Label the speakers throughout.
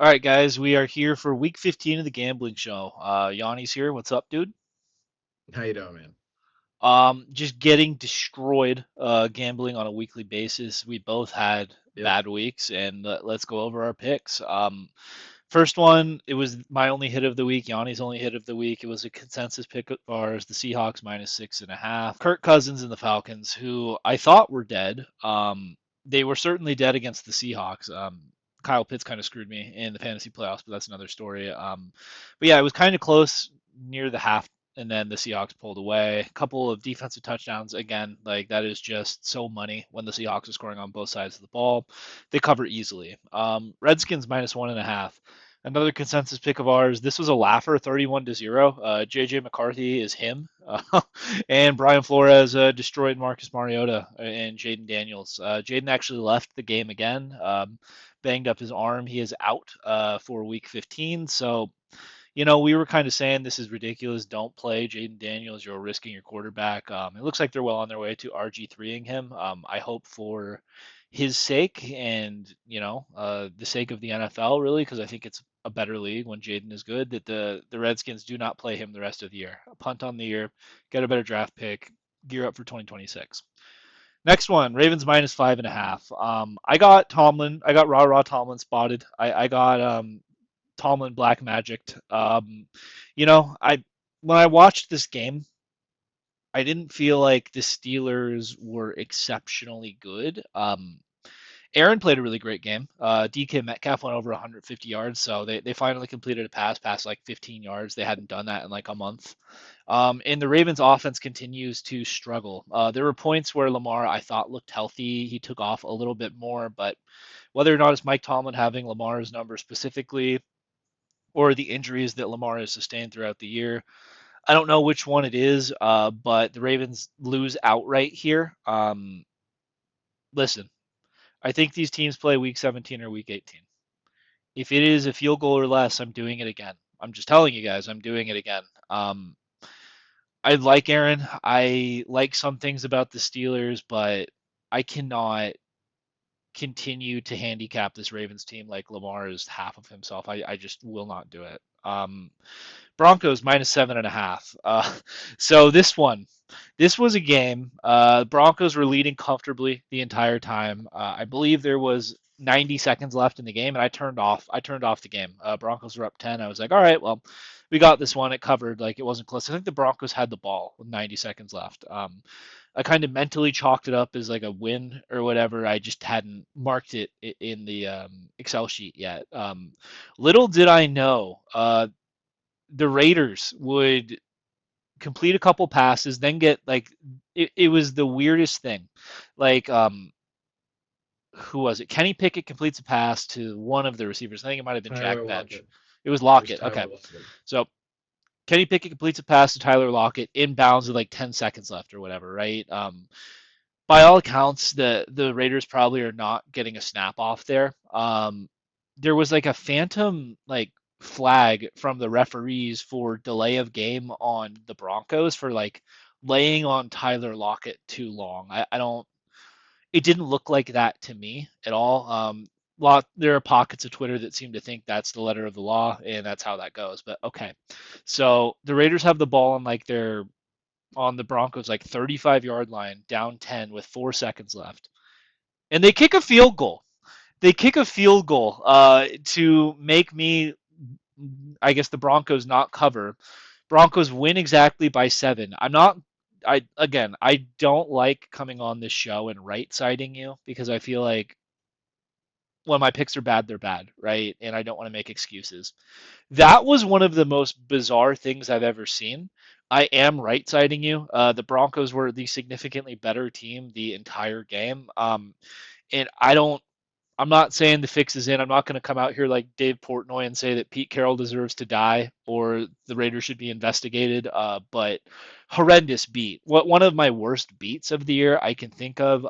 Speaker 1: All right, guys, we are here for week 15 of the gambling show. Yanni's here. What's up, dude?
Speaker 2: How you doing, man?
Speaker 1: Just getting destroyed gambling on a weekly basis. We both had
Speaker 2: Yep.
Speaker 1: bad weeks, and let's go over our picks. First one, it was my only hit of the week. Yanni's only hit of the week. It was a consensus pick of ours, the Seahawks -6.5. Kirk Cousins and the Falcons, who I thought were dead. They were certainly dead against the Seahawks. Kyle Pitts kind of screwed me in the fantasy playoffs, but that's another story. But yeah, it was kind of close near the half, and then the Seahawks pulled away. A couple of defensive touchdowns. Again, like that is just so money when the Seahawks are scoring on both sides of the ball. They cover easily. Redskins -1.5. Another consensus pick of ours. This was a laugher, 31-0. JJ McCarthy is him, and Brian Flores destroyed Marcus Mariota and Jaden Daniels. Jaden actually left the game again, banged up his arm. He is out for week 15. So we were kind of saying this is ridiculous. Don't play Jaden Daniels. You're risking your quarterback. It looks like they're well on their way to RG3ing him. I hope for his sake and the sake of the NFL, really, because I think it's a better league when Jaden is good. That the Redskins do not play him the rest of the year. A punt on the year, get a better draft pick, gear up for 2026. Next one, Ravens -5.5. I got Tomlin. I got Raw Tomlin spotted. I got Tomlin black magicked. I when I watched this game, I didn't feel like the Steelers were exceptionally good. Aaron played a really great game. DK Metcalf went over 150 yards, so they finally completed a pass past like 15 yards. They hadn't done that in like a month. And the Ravens offense continues to struggle. There were points where Lamar I thought looked healthy. He took off a little bit more, but whether or not it's Mike Tomlin having Lamar's number specifically, or the injuries that Lamar has sustained throughout the year. I don't know which one it is, but the Ravens lose outright here. Listen, I think these teams play week 17 or week 18. If it is a field goal or less, I'm doing it again. I'm just telling you guys, I'm doing it again. I like Aaron. I like some things about the Steelers, but I cannot continue to handicap this Ravens team like Lamar is half of himself. I just will not do it. Broncos -7.5. So this was a game. Broncos were leading comfortably the entire time. I believe there was 90 seconds left in the game, and I turned off the game. Broncos were up 10. I was like, all right, well, we got this one. It covered. Like it wasn't close. I think the Broncos had the ball with 90 seconds left. I kind of mentally chalked it up as like a win or whatever. I just hadn't marked it in the Excel sheet yet. Little did I know, the Raiders would complete a couple passes, then get like it was the weirdest thing. Like who was it? Kenny Pickett completes a pass to one of the receivers. I think it might have been Jack
Speaker 2: Tyler
Speaker 1: Bench.
Speaker 2: Lockett.
Speaker 1: It was
Speaker 2: It was
Speaker 1: Lockett. Okay.
Speaker 2: Tyler Lockett.
Speaker 1: So Kenny Pickett completes a pass to Tyler Lockett inbounds with like 10 seconds left or whatever, right? By all accounts, the Raiders probably are not getting a snap off there. There was like a phantom like flag from the referees for delay of game on the Broncos for like laying on Tyler Lockett too long. I don't. It didn't look like that to me at all. There are pockets of Twitter that seem to think that's the letter of the law and that's how that goes. But okay, so the Raiders have the ball on the Broncos like 35-yard line, down 10 with 4 seconds left, and they kick a field goal. They kick a field goal to make me, I guess, the Broncos not cover. Broncos win exactly by 7. I'm not. I don't like coming on this show and right siding you because I feel like when my picks are bad, they're bad, right? And I don't want to make excuses. That was one of the most bizarre things I've ever seen. I am right siding you. The Broncos were the significantly better team the entire game. And I'm not saying the fix is in. I'm not going to come out here like Dave Portnoy and say that Pete Carroll deserves to die or the Raiders should be investigated. But horrendous beat. One of my worst beats of the year I can think of.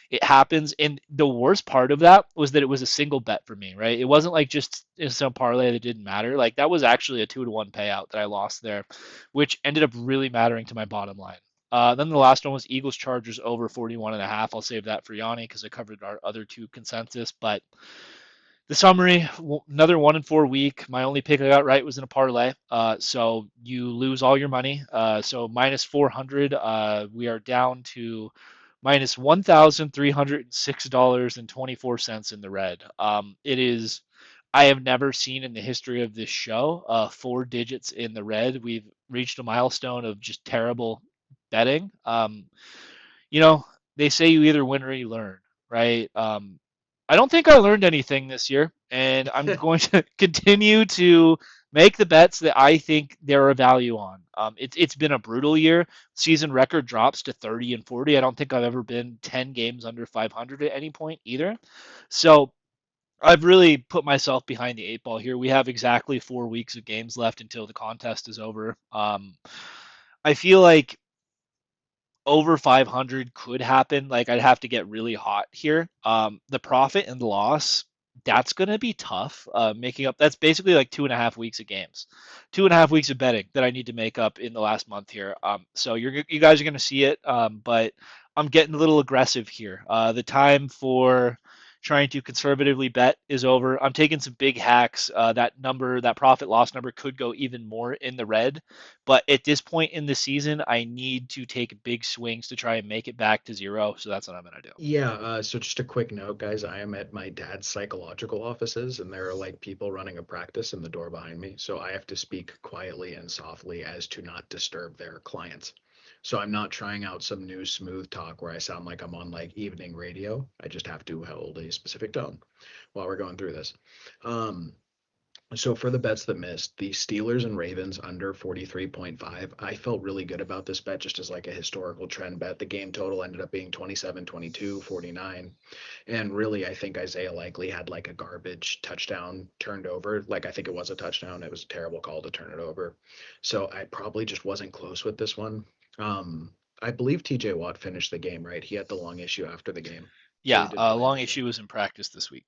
Speaker 1: It happens, and the worst part of that was that it was a single bet for me. Right? It wasn't like just in some parlay that didn't matter. Like that was actually a 2-to-1 payout that I lost there, which ended up really mattering to my bottom line. Then the last one was Eagles Chargers over 41.5. I'll save that for Yanni because I covered our other two consensus. But The summary: another 1 in 4 week. My only pick I got right was in a parlay. So you lose all your money. So minus 400. We are down to minus $1,306.24 in the red. It is. I have never seen in the history of this show 4 digits in the red. We've reached a milestone of just terrible betting. You know, they say you either win or you learn, right? I don't think I learned anything this year, and I'm going to continue to make the bets that I think there are value on. It's been a brutal year. Season record drops to 30 and 40. I don't think I've ever been 10 games under 500 at any point either. So I've really put myself behind the eight ball here. We have exactly 4 weeks of games left until the contest is over. I feel like over 500 could happen. Like I'd have to get really hot here. The profit and loss, that's going to be tough. Making up, that's basically like 2.5 weeks of games, 2.5 weeks of betting that I need to make up in the last month here. So you guys are going to see it. But I'm getting a little aggressive here. The time for trying to conservatively bet is over. I'm taking some big hacks. That profit loss number could go even more in the red. But at this point in the season, I need to take big swings to try and make it back to zero. So that's what I'm going to do.
Speaker 2: Yeah, so just a quick note, guys. I am at my dad's psychological offices, and there are like people running a practice in the door behind me. So I have to speak quietly and softly as to not disturb their clients. So I'm not trying out some new smooth talk where I sound like I'm on like evening radio. I just have to hold a specific tone while we're going through this. Um, So for the bets that missed, the Steelers and Ravens under 43.5, I felt really good about this bet just as like a historical trend bet. The game total ended up being 27, 22, 49. And really, I think Isaiah likely had like a garbage touchdown turned over. Like I think it was a touchdown. It was a terrible call to turn it over. So I probably just wasn't close with this one. I believe TJ Watt finished the game, right? He had the lung issue after the game. So he
Speaker 1: Yeah,
Speaker 2: did play in
Speaker 1: long
Speaker 2: the game.
Speaker 1: issue was in practice this week.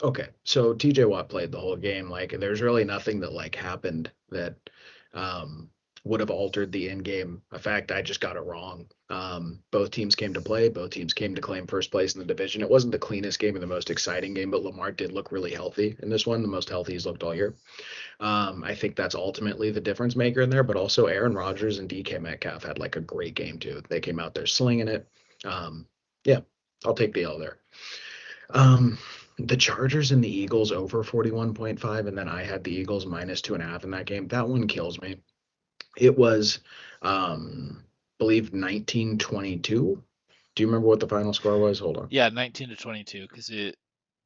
Speaker 2: Okay, so TJ Watt played the whole game. Like, there's really nothing that like happened that um, would have altered the in-game effect. I just got it wrong. Both teams came to play. Both teams came to claim first place in the division. It wasn't the cleanest game or the most exciting game, but Lamar did look really healthy in this one, the most healthy he's looked all year. I think that's ultimately the difference maker in there. But also, Aaron Rodgers and DK Metcalf had like a great game too. They came out there slinging it. Um, yeah, I'll take the L there. Um, the Chargers and the Eagles over 41.5, and then I had the Eagles minus 2.5 in that game. That one kills me. It was, believe 19-22. Do you remember what the final score was? Hold on.
Speaker 1: Yeah, 19 to 22 because it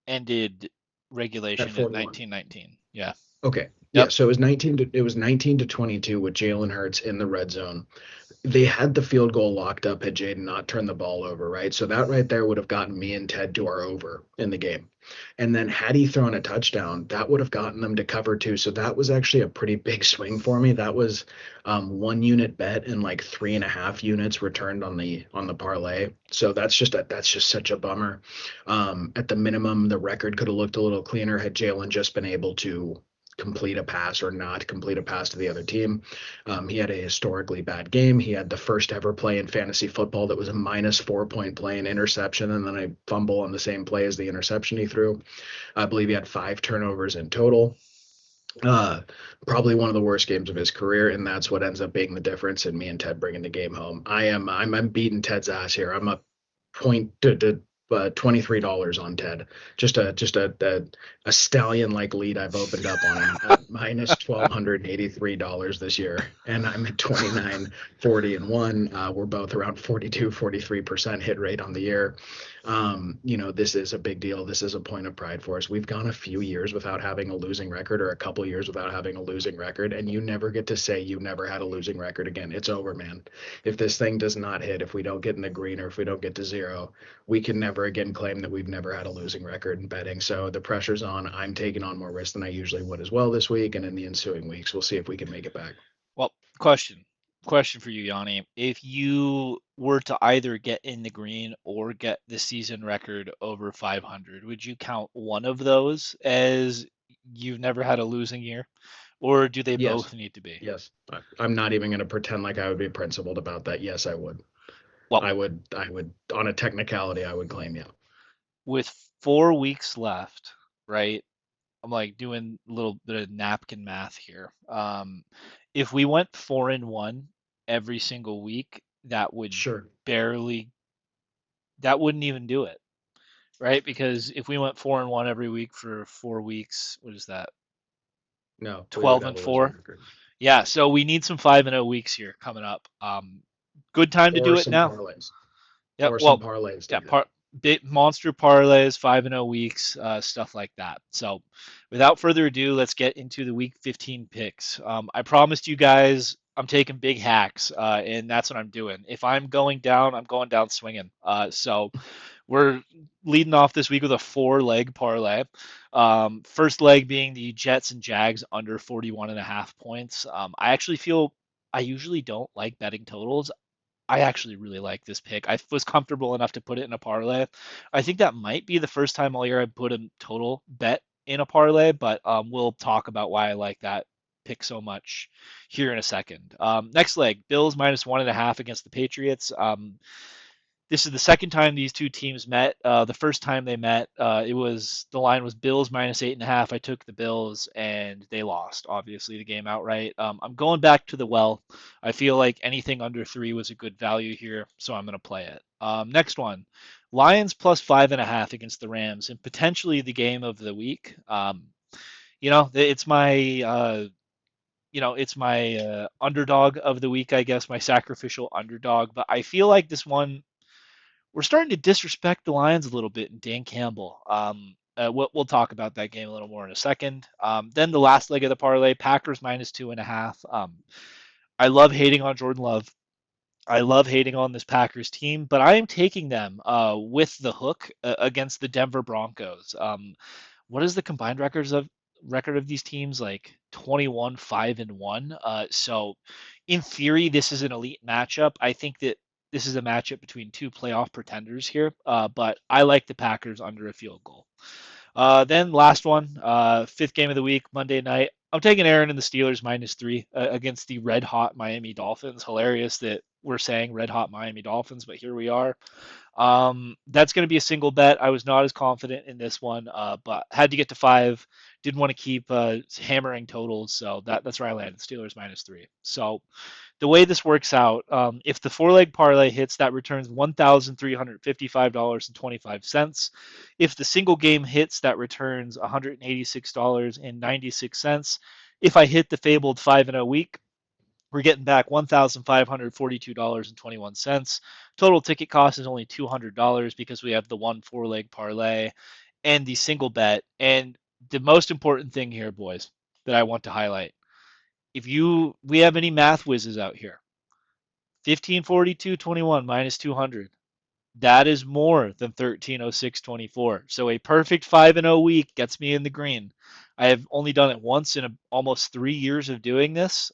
Speaker 1: ended
Speaker 2: At
Speaker 1: regulation at
Speaker 2: 41.
Speaker 1: 19-19. Yeah.
Speaker 2: Okay. Yeah,
Speaker 1: Yep.
Speaker 2: so it was 19 to 22 with Jalen Hurts in the red zone. They had the field goal locked up had Jaden not turned the ball over, right? So that right there would have gotten me and Ted to our over in the game. And then had he thrown a touchdown, that would have gotten them to cover too. So that was actually a pretty big swing for me. That was 1 unit bet and like 3.5 units returned on the parlay. So that's just such a bummer. At the minimum, the record could have looked a little cleaner had Jalen just been able to complete a pass or not complete a pass to the other team. He had a historically bad game. He had the first ever play in fantasy football that was a -4 point play and interception, and then a fumble on the same play as the interception he threw. I believe he had 5 turnovers in total. Uh, Probably one of the worst games of his career, and that's what ends up being the difference in me and Ted bringing the game home. I'm beating Ted's ass here. I'm up point to $23 on Ted. Just a stallion like lead I've opened up on him at minus $1,283 this year, and I'm at 29-40-1. We're both around 42-43% hit rate on the year. This is a big deal. This is a point of pride for us. We've gone a few years without having a losing record, or a couple years without having a losing record, and you never get to say you never had a losing record again. It's over, man. If this thing does not hit, if we don't get in the green, or if we don't get to zero, we can never again claim that we've never had a losing record in betting. So the pressure's on. I'm taking on more risk than I usually would as well this week and in the ensuing weeks. We'll see if we can make it back.
Speaker 1: Well, question for you, Yanni. If you were to either get in the green or get the season record over 500, would you count one of those as you've never had a losing year, or do they
Speaker 2: Yes.
Speaker 1: both need to be?
Speaker 2: Yes. I'm not even going to pretend like I would be principled about that. Yes, I would.
Speaker 1: Well,
Speaker 2: I would, on a technicality, I would claim, yeah.
Speaker 1: with 4 weeks left, right? I'm like doing a little bit of napkin math here. If we went 4-1 every single week, that would
Speaker 2: Sure.
Speaker 1: barely, that wouldn't even do it, right? Because if we went 4-1 every week for 4 weeks, what is that?
Speaker 2: No, we would
Speaker 1: 12
Speaker 2: have
Speaker 1: and
Speaker 2: a losing
Speaker 1: 4.
Speaker 2: record.
Speaker 1: Yeah, so we need some 5-0 weeks here coming up. Good time to
Speaker 2: Or
Speaker 1: do it
Speaker 2: some
Speaker 1: now.
Speaker 2: parlays.
Speaker 1: Yeah,
Speaker 2: Or some
Speaker 1: well,
Speaker 2: parlays to
Speaker 1: yeah,
Speaker 2: hit.
Speaker 1: bit monster parlays, 5-0 weeks, stuff like that. So, without further ado, let's get into the week 15 picks. I promised you guys I'm taking big hacks, and that's what I'm doing. If I'm going down, I'm going down swinging. So we're leading off this week with a 4-leg parlay. First leg being the Jets and Jags under 41.5 points. I actually feel I usually don't like betting totals. I actually really like this pick. I was comfortable enough to put it in a parlay. I think that might be the first time all year I put a total bet in a parlay, but we'll talk about why I like that pick so much here in a second. Next leg, Bills minus 1.5 against the Patriots. This is the second time these two teams met. The first time they met, it was the line was Bills minus 8.5. I took the Bills and they lost, obviously, the game outright. I'm going back to the well. I feel like anything under 3 was a good value here, so I'm going to play it. Next one, Lions plus 5.5 against the Rams, and potentially the game of the week. It's my it's my underdog of the week, I guess, my sacrificial underdog. But I feel like this one we're starting to disrespect the Lions a little bit in Dan Campbell. We'll talk about that game a little more in a second. Then the last leg of the parlay, Packers minus 2.5. I love hating on Jordan Love. I love hating on this Packers team, but I am taking them with the hook against the Denver Broncos. What is the combined record of these teams? Like 21 5-1. So in theory, this is an elite matchup. I think that this is a matchup between two playoff pretenders here, but I like the Packers under a field goal. Then last one, fifth game of the week, Monday night. I'm taking Aaron and the Steelers minus 3 against the red hot Miami Dolphins. Hilarious that we're saying red hot Miami Dolphins, but here we are. That's going to be a single bet. I was not as confident in this one, but had to get to 5. Didn't want to keep hammering totals, so that's where I landed. Steelers minus 3. So the way this works out, if the 4-leg parlay hits, that returns $1,355.25. If the single game hits, that returns $186.96. If I hit the fabled 5-0 week, we're getting back $1,542.21. Total ticket cost is only $200 because we have the one 4-leg parlay and the single bet. And the most important thing here, boys, that I want to highlight, if we have any math whizzes out here, 1542.21 minus 200. That is more than 1306.24. So a perfect 5-0 week gets me in the green. I have only done it once in almost 3 years of doing this.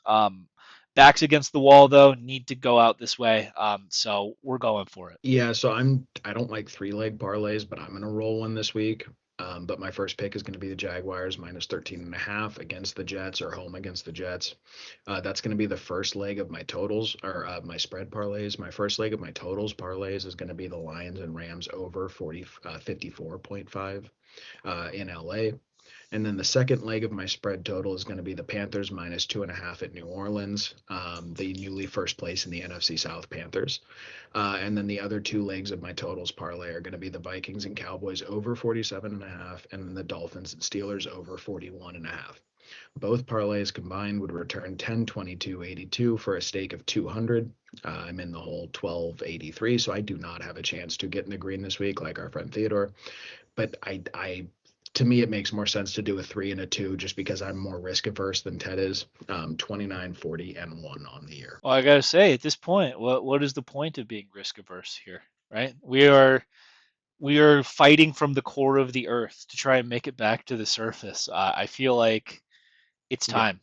Speaker 1: Backs against the wall though, need to go out this way. So we're going for it.
Speaker 2: Yeah, so I don't like three-leg parlays, but I'm gonna roll one this week. But my first pick is going to be the Jaguars minus 13 and a half against the Jets or home against the Jets. That's going to be the first leg of my totals or my spread parlays. My first leg of my totals parlays is going to be the Lions and Rams over 54.5 in LA. And then the second leg of my spread total is going to be the Panthers minus 2.5 at New Orleans, the newly first place in the NFC South Panthers. And then the other two legs of my totals parlay are going to be the Vikings and Cowboys over 47.5, and then the Dolphins and Steelers over 41.5. Both parlays combined would return 1022.82 for a stake of 200. I'm in the hole 1283, so I do not have a chance to get in the green this week like our friend Theodore. But I to me, it makes more sense to do a 3 and a 2 just because I'm more risk averse than Ted is. 29, 40, and 1 on the year.
Speaker 1: Well, I gotta say, at this point, what is the point of being risk averse here, right? We are fighting from the core of the earth to try and make it back to the surface. I feel like it's
Speaker 2: Yeah.
Speaker 1: time.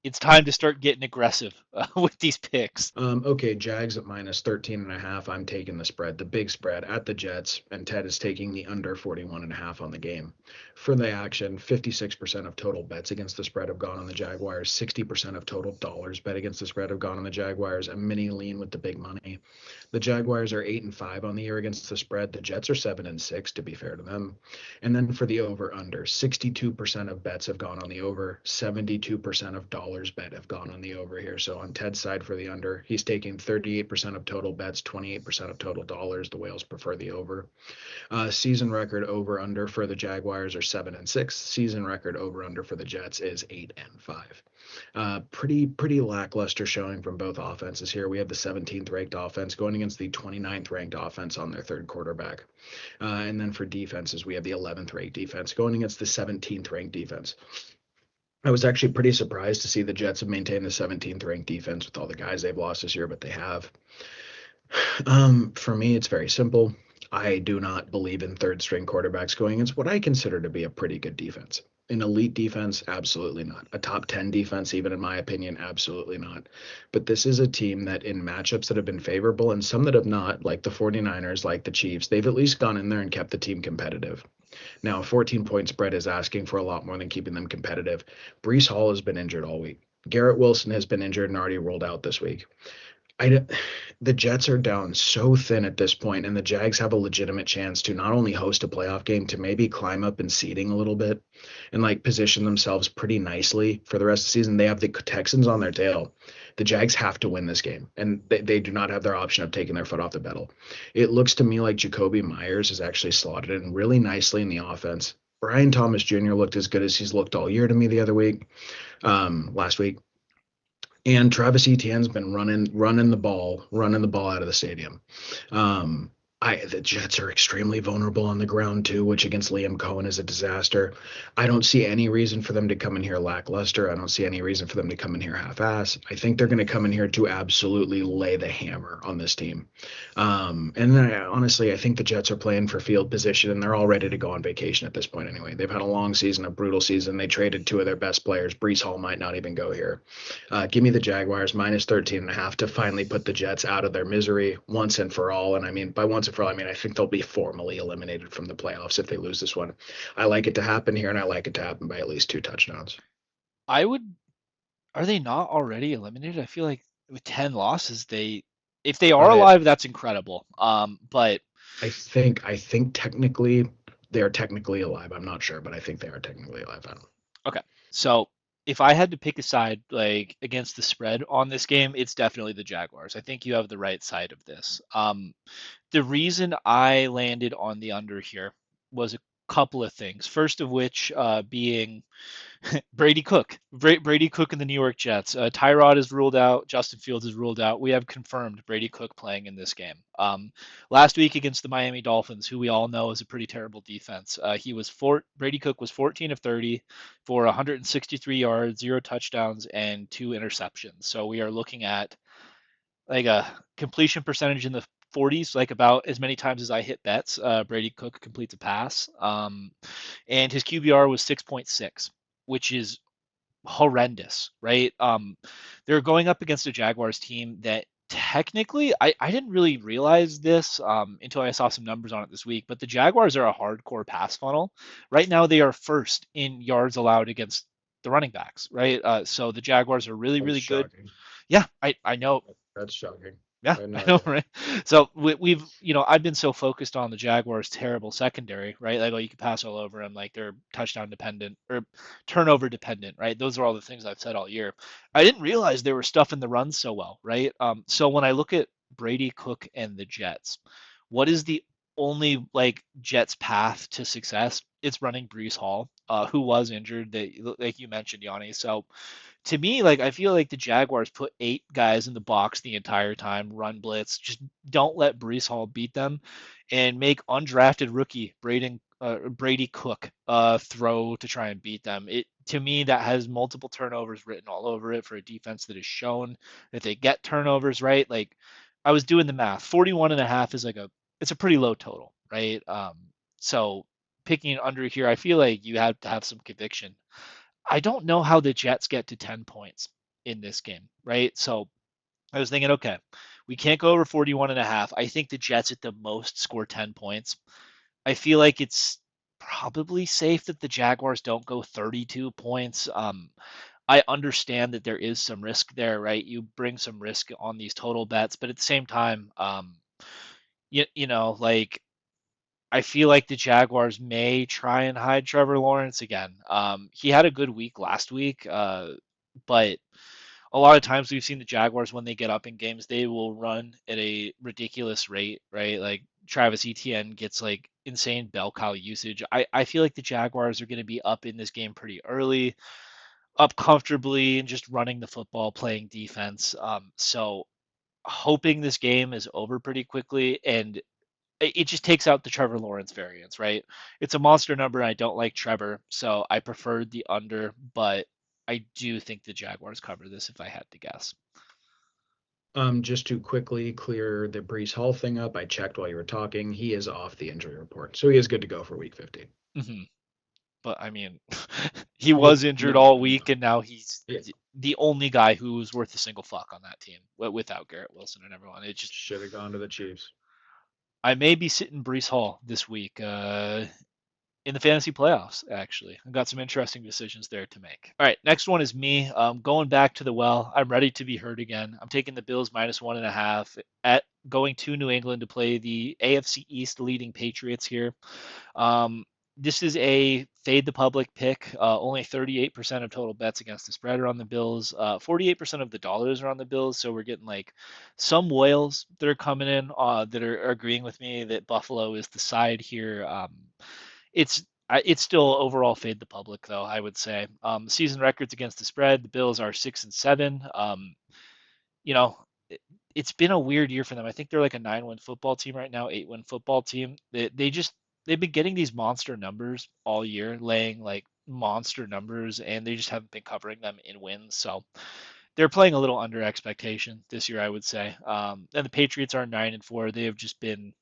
Speaker 1: it's time to start getting aggressive with these picks.
Speaker 2: Okay, Jags at minus 13 and a half. I'm taking the spread, the big spread at the Jets, and Ted is taking the under 41 and a half on the game. For the action, 56% of total bets against the spread have gone on the Jaguars, 60% of total dollars bet against the spread have gone on the Jaguars, a mini lean with the big money. The Jaguars are 8-5 on the year against the spread. The Jets are 7-6, to be fair to them. And then for the over under, 62% of bets have gone on the over, 72% of dollars bet have gone on the over here. So on Ted's side for the under, he's taking 38% of total bets, 28% of total dollars. The Whales prefer the over. Season record over under for the Jaguars are 7-6. Season record over under for the Jets is 8-5. Pretty lackluster showing from both offenses here. We have the 17th ranked offense going against the 29th ranked offense on their third quarterback. And then for defenses, we have the 11th ranked defense going against the 17th ranked defense. I was actually pretty surprised to see the Jets have maintained the 17th ranked defense with all the guys they've lost this year, but they have. For me, it's very simple. I do not believe in third string quarterbacks going against what I consider to be a pretty good defense. An elite defense, absolutely not. A top 10 defense, even in my opinion, absolutely not. But this is a team that in matchups that have been favorable and some that have not, like the 49ers, like the Chiefs, they've at least gone in there and kept the team competitive. Now, a 14-point spread is asking for a lot more than keeping them competitive. Brees Hall has been injured all week. Garrett Wilson has been injured and already rolled out this week. I, the Jets are down so thin at this point, and the Jags have a legitimate chance to not only host a playoff game, to maybe climb up in seeding a little bit and like position themselves pretty nicely for the rest of the season. They have the Texans on their tail. The Jags have to win this game, and they do not have their option of taking their foot off the pedal. It looks to me like Jacoby Myers is actually slotted in really nicely in the offense. Brian Thomas Jr. looked as good as he's looked all year to me the other week, last week. And Travis Etienne's been running the ball out of the stadium. Um, the Jets are extremely vulnerable on the ground too, which against Liam Cohen is a disaster. I don't see any reason for them to come in here lackluster. I don't see any reason for them to come in here half-ass. I think they're going to come in here to absolutely lay the hammer on this team. And then honestly, I think the Jets are playing for field position and they're all ready to go on vacation at this point anyway. They've had a long season, a brutal season. They traded two of their best players. Brees Hall might not even go here. Give me the Jaguars minus 13 and a half to finally put the Jets out of their misery once and for all. And I mean, by once and for all, I mean, I think they'll be formally eliminated from the playoffs if they lose this one. I like it to happen here, and I like it to happen by at least 2 touchdowns.
Speaker 1: I would. Are they not already eliminated? I feel like with 10 losses, if they are
Speaker 2: I
Speaker 1: alive, that's incredible. But
Speaker 2: I think technically they're technically alive. I'm not sure, but I think they are technically alive. I don't know.
Speaker 1: okay. So if I had to pick a side like against the spread on this game, it's definitely the Jaguars. I think you have the right side of this. The reason I landed on the under here was a couple of things. First of which being Brady Cook. Brady Cook and the New York Jets. Tyrod is ruled out. Justin Fields is ruled out. We have confirmed Brady Cook playing in this game. Last week against the Miami Dolphins, who we all know is a pretty terrible defense. Brady Cook was 14 of 30 for 163 yards, 0 touchdowns, and 2 interceptions. So we are looking at like a completion percentage in the 40s, like about as many times as I hit bets. Brady Cook completes a pass. And his QBR was 6.6, which is horrendous, right? They're going up against a Jaguars team that technically, I didn't really realize this until I saw some numbers on it this week, but the Jaguars are a hardcore pass funnel. Right now, they are first in yards allowed against the running backs, right? So the Jaguars are really,
Speaker 2: That's
Speaker 1: really good.
Speaker 2: shocking.
Speaker 1: Yeah, I know.
Speaker 2: That's shocking.
Speaker 1: Yeah,
Speaker 2: I had no
Speaker 1: I know,
Speaker 2: idea.
Speaker 1: right? So we've, I've been so focused on the Jaguars' terrible secondary, right? Like, oh, you can pass all over them, like they're touchdown dependent or turnover dependent, right? Those are all the things I've said all year. I didn't realize they were stuffing the run so well, right? So when I look at Brady, Cook, and the Jets, what is the only like Jets path to success? It's running Brees Hall, who was injured, that like you mentioned, Yanni. So to me, like I feel like the Jaguars put 8 guys in the box the entire time, run blitz, just don't let Brees Hall beat them, and make undrafted rookie Brady Cook throw to try and beat them. It to me that has multiple turnovers written all over it for a defense that has shown that they get turnovers, right. Like I was doing the math, 41 and a half is like it's a pretty low total, right. So picking under here, I feel like you have to have some conviction. I don't know how the Jets get to 10 points. in this game, right? So I was thinking, okay, we can't go over 41 and a half. I think the Jets at the most score 10 points. I feel like it's probably safe that the Jaguars don't go 32 points. I understand that there is some risk there, right? You bring some risk on these total bets, but at the same time, like I feel like the Jaguars may try and hide Trevor Lawrence again. He had a good week last week, but a lot of times we've seen the Jaguars when they get up in games, they will run at a ridiculous rate, right? Like Travis Etienne gets like insane bell cow usage. I feel like the Jaguars are going to be up in this game pretty early, up comfortably, and just running the football, playing defense. So hoping this game is over pretty quickly and it just takes out the Trevor Lawrence variance, right? It's a monster number. And I don't like Trevor, so I preferred the under, but I do think the Jaguars cover this if I had to guess.
Speaker 2: Just to quickly clear the Brees Hall thing up, I checked while you were talking. He is off the injury report, so he is good to go for Week 15.
Speaker 1: Hmm. But I mean, he
Speaker 2: Yeah,
Speaker 1: was injured
Speaker 2: no,
Speaker 1: all
Speaker 2: I know.
Speaker 1: week, and now he's
Speaker 2: Yeah,
Speaker 1: the only guy who's worth a single fuck on that team without Garrett Wilson and everyone. It just
Speaker 2: should have gone to the Chiefs.
Speaker 1: I may be sitting Brees Hall this week. In the fantasy playoffs, actually. I've got some interesting decisions there to make. All right, next one is me. Going back to the well. I'm ready to be hurt again. I'm taking the Bills -1.5 at going to New England to play the AFC East leading Patriots here. Um, this is a fade the public pick. Only 38% of total bets against the spread are on the Bills. 48% of the dollars are on the Bills. So we're getting like some whales that are coming in that are agreeing with me that Buffalo is the side here. It's it's still overall fade the public though. I would say season records against the spread. The Bills are 6-7. You know, it's been a weird year for them. I think they're like a 9-win football team right now, 8-win football team. They just they've been getting these monster numbers all year, laying like monster numbers, and they just haven't been covering them in wins. So they're playing a little under expectation this year, I would say. And the Patriots are 9-4. They have just been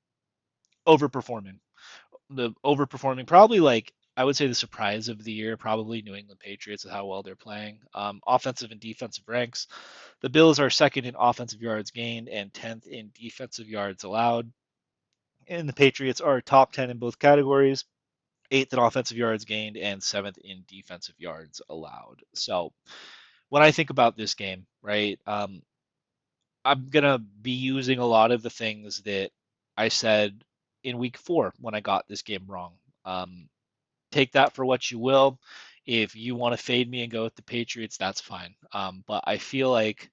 Speaker 1: overperforming the overperforming, probably like I would say the surprise of the year, probably New England Patriots with how well they're playing. Offensive and defensive ranks. The Bills are second in offensive yards gained and 10th in defensive yards allowed. And the Patriots are top 10 in both categories, eighth in offensive yards gained and seventh in defensive yards allowed. So when I think about this game, right, I'm gonna be using a lot of the things that I said in week 4 when I got this game wrong. Take that for what you will. If you want to fade me and go with the Patriots, that's fine. But I feel like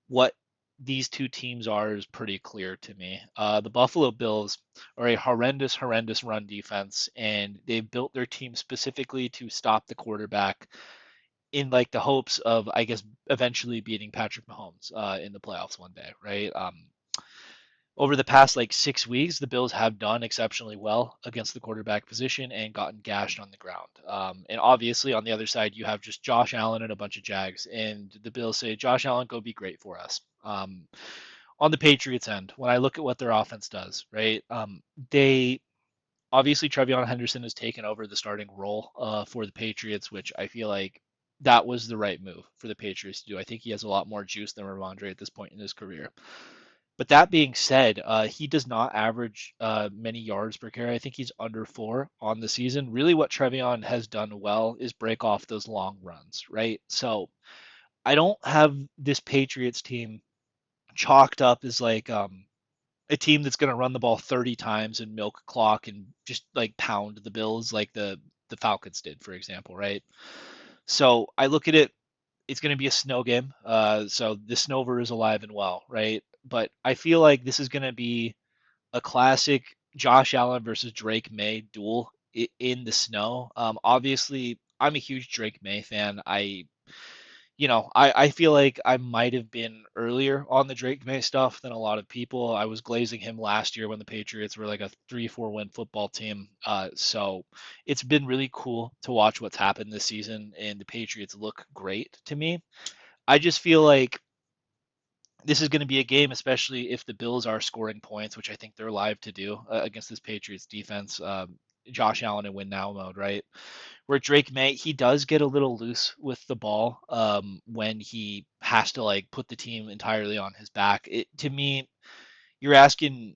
Speaker 1: what these two teams are is pretty clear to me. The Buffalo Bills are a horrendous, horrendous run defense, and they've built their team specifically to stop the quarterback in like the hopes of, I guess, eventually beating Patrick Mahomes in the playoffs one day, right? Over the past like 6 weeks, the Bills have done exceptionally well against the quarterback position and gotten gashed on the ground. And obviously, on the other side, you have just Josh Allen and a bunch of Jags, and the Bills say, "Josh Allen, go be great for us." On the Patriots end, when I look at what their offense does, right? They obviously Trevion Henderson has taken over the starting role for the Patriots, which I feel like that was the right move for the Patriots to do. I think he has a lot more juice than Ramondre at this point in his career. But that being said, he does not average many yards per carry. I think he's under 4 on the season. Really, what Trevion has done well is break off those long runs, right? So I don't have this Patriots team chalked up as like a team that's going to run the ball 30 times and milk clock and just like pound the Bills like the Falcons did, for example, right? So I look at it, it's going to be a snow game. So the Snover is alive and well, right? But I feel like this is going to be a classic Josh Allen versus Drake May duel in the snow. Obviously, I'm a huge Drake May fan. I feel like I might have been earlier on the Drake May stuff than a lot of people. I was glazing him last year when the Patriots were like a 3-4 win football team. So it's been really cool to watch what's happened this season, and the Patriots look great to me. I just feel like this is going to be a game, especially if the Bills are scoring points, which I think they're live to do against this Patriots defense. Josh Allen in win now mode, right? Where Drake May, he does get a little loose with the ball when he has to like put the team entirely on his back. To me, you're asking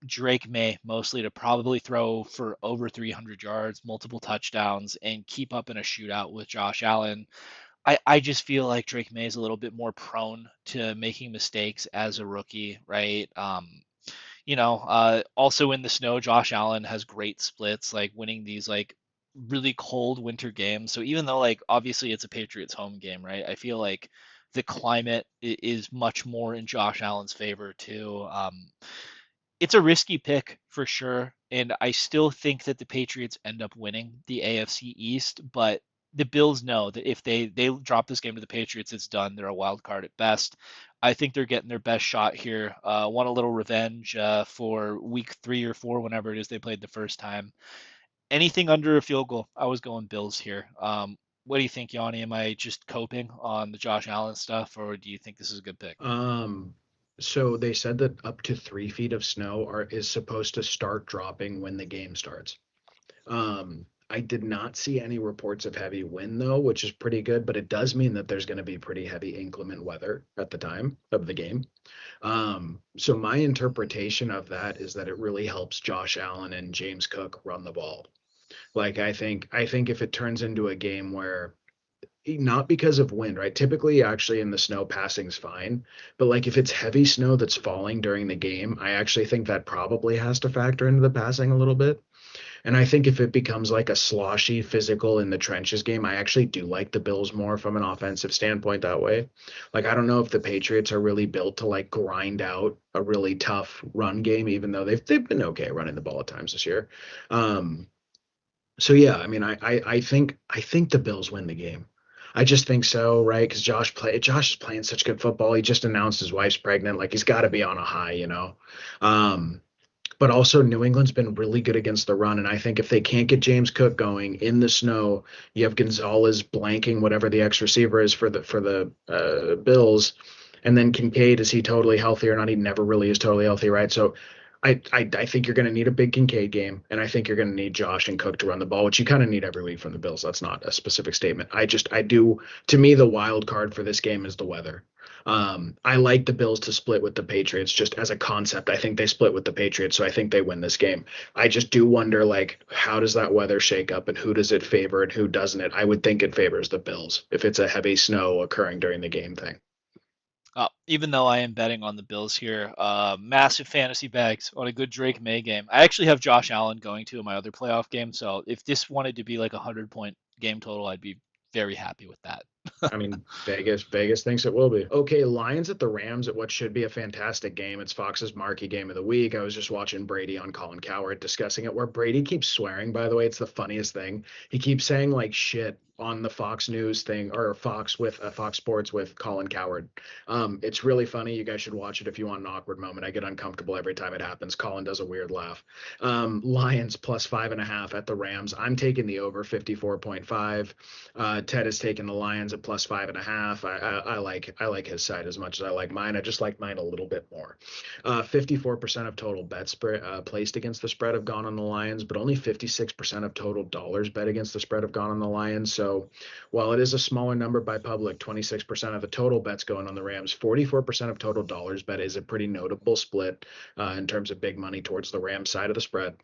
Speaker 1: Drake May mostly to probably throw for over 300 yards, multiple touchdowns, and keep up in a shootout with Josh Allen. I just feel like Drake May is a little bit more prone to making mistakes as a rookie, right? Also in the snow, Josh Allen has great splits, like winning these like really cold winter games. So even though like obviously it's a Patriots home game, right? I feel like the climate is much more in Josh Allen's favor too. It's a risky pick for sure, and I still think that the Patriots end up winning the AFC East, but the Bills know that if they drop this game to the Patriots, it's done. They're a wild card at best. I think they're getting their best shot here. Want a little revenge for week 3 or 4, whenever it is they played the first time. Anything under a field goal, I was going Bills here. What do you think, Yanni? Am I just coping on the Josh Allen stuff, or do you think this is a good pick?
Speaker 2: Um, so they said that up to 3 feet of snow is supposed to start dropping when the game starts. I did not see any reports of heavy wind though, which is pretty good, but it does mean that there's going to be pretty heavy inclement weather at the time of the game. So my interpretation of that is that it really helps Josh Allen and James Cook run the ball. Like I think if it turns into a game where not because of wind, right? Typically, actually, in the snow, passing's fine. But like if it's heavy snow that's falling during the game, I actually think that probably has to factor into the passing a little bit. And I think if it becomes like a sloshy physical in the trenches game, I actually do like the Bills more from an offensive standpoint that way. Like I don't know if the Patriots are really built to like grind out a really tough run game, even though they've been okay running the ball at times this year. Um, so yeah, I mean, I think the Bills win the game. I just think so, right? Because Josh is playing such good football. He just announced his wife's pregnant. Like he's got to be on a high, you know. Um, but also New England's been really good against the run, and I think if they can't get James Cook going in the snow, you have Gonzalez blanking whatever the X receiver is for the Bills, and then Kincaid, is he totally healthy or not? He never really is totally healthy, right? So I think you're going to need a big Kincaid game, and I think you're going to need Josh and Cook to run the ball, which you kind of need every week from the Bills. That's not a specific statement. I do. To me, the wild card for this game is the weather. I like the Bills to split with the Patriots just as a concept. I think they split with the Patriots, so I think they win this game. I just do wonder, like, how does that weather shake up and who does it favor and who doesn't it? I would think it favors the Bills if it's a heavy snow occurring during the game thing.
Speaker 1: Even though I am betting on the Bills here, massive fantasy bags on a good Drake May game. I actually have Josh Allen going to in my other playoff game, so if this wanted to be like a 100-point game total, I'd be very happy with that.
Speaker 2: I mean, Vegas thinks it will be. Okay, Lions at the Rams at what should be a fantastic game. It's Fox's marquee game of the week. I was just watching Brady on Colin Coward discussing it, where Brady keeps swearing, by the way. It's the funniest thing. He keeps saying like shit on the Fox News thing or Fox with Fox Sports with Colin Coward. It's really funny. You guys should watch it if you want an awkward moment. I get uncomfortable every time it happens. Colin does a weird laugh. Lions plus 5.5 at the Rams. I'm taking the over 54.5. Ted is taking the Lions at plus 5.5. I like his side as much as I like mine. I just like mine a little bit more. 54% of total bets placed against the spread have gone on the Lions, but only 56% of total dollars bet against the spread have gone on the Lions. So while it is a smaller number by public, 26% of the total bets going on the Rams, 44% of total dollars bet is a pretty notable split in terms of big money towards the Rams side of the spread.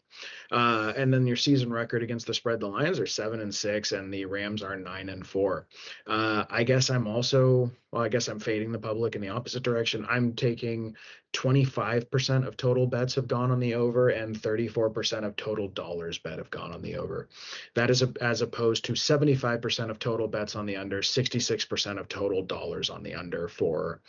Speaker 2: And then your season record against the spread, the Lions are 7-6, and the Rams are 9-4. I guess I guess I'm fading the public in the opposite direction. I'm taking 25% of total bets have gone on the over, and 34% of total dollars bet have gone on the over. That is as opposed to 75% of total bets on the under, 66% of total dollars on the under for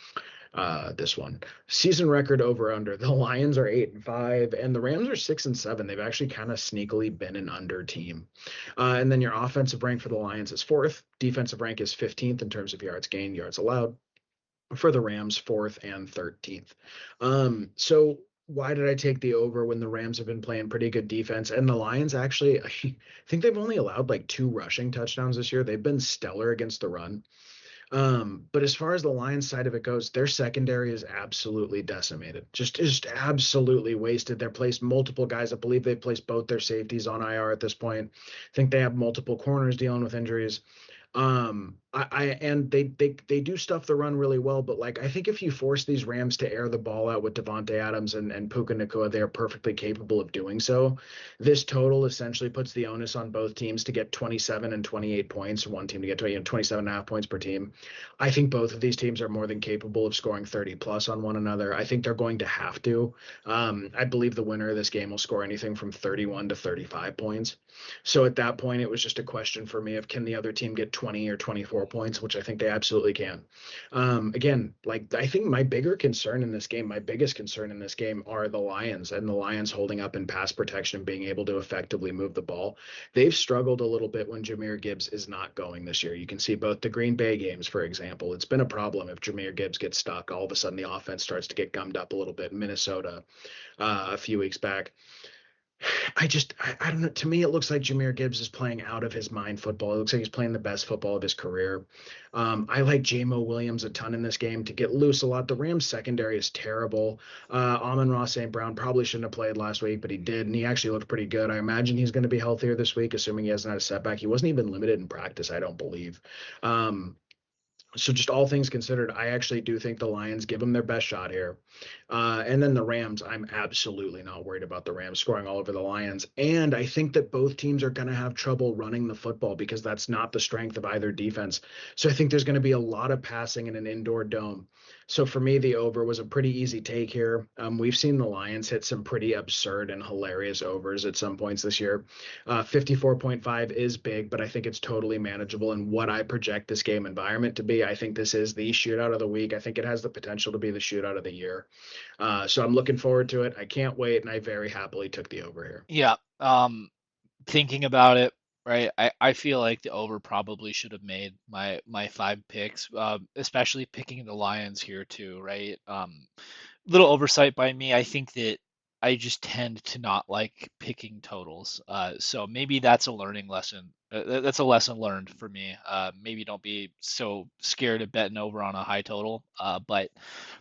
Speaker 2: this one. Season record over under. The Lions are 8-5 and the Rams are 6-7. They've actually kind of sneakily been an under team. And then your offensive rank for the Lions is fourth. Defensive rank is 15th in terms of yards gained, yards allowed. For the Rams, fourth and 13th. So why did I take the over when the Rams have been playing pretty good defense? And the Lions actually, I think they've only allowed like 2 rushing touchdowns this year. They've been stellar against the run. But as far as the Lions side of it goes, their secondary is absolutely decimated. Just absolutely wasted. They're placed multiple guys. I believe they've placed both their safeties on IR at this point. I think they have multiple corners dealing with injuries. I and they do stuff the run really well, but like I think if you force these Rams to air the ball out with Devontae Adams and Puka Nacua, they are perfectly capable of doing so. This total essentially puts the onus on both teams to get 27 and 28 points. One team to get 20, 27 and a half points per team. I think both of these teams are more than capable of scoring 30 plus on one another. I think they're going to have to. I believe the winner of this game will score anything from 31 to 35 points. So at that point, it was just a question for me of can the other team get 20 or 24 points, which I think they absolutely can. Again, like I think my bigger concern in this game, my biggest concern in this game are the Lions and the Lions holding up in pass protection and being able to effectively move the ball. They've struggled a little bit when Jahmyr Gibbs is not going this year. You can see both the Green Bay games, for example. It's been a problem if Jahmyr Gibbs gets stuck. All of a sudden, the offense starts to get gummed up a little bit. Minnesota a few weeks back. I don't know. To me, it looks like Jahmyr Gibbs is playing out of his mind football. It looks like he's playing the best football of his career. I like Jamo Williams a ton in this game to get loose a lot. The Rams secondary is terrible. Amon-Ra St. Brown probably shouldn't have played last week, but he did, and he actually looked pretty good. I imagine he's going to be healthier this week, assuming he hasn't had a setback. He wasn't even limited in practice, I don't believe. Um, so just all things considered, I actually do think the Lions give them their best shot here. And then the Rams, I'm absolutely not worried about the Rams scoring all over the Lions. And I think that both teams are going to have trouble running the football because that's not the strength of either defense. So I think there's going to be a lot of passing in an indoor dome. So for me, the over was a pretty easy take here. We've seen the Lions hit some pretty absurd and hilarious overs at some points this year. 54.5 is big, but I think it's totally manageable. And what I project this game environment to be, I think this is the shootout of the week. I think it has the potential to be the shootout of the year. So I'm looking forward to it. I can't wait, and I very happily took the over here.
Speaker 1: Yeah. Thinking about it, right? I feel like the over probably should have made my five picks, especially picking the Lions here too, right? Little oversight by me. I think that I just tend to not like picking totals. So maybe that's a learning lesson. That's a lesson learned for me. Maybe don't be so scared of betting over on a high total. But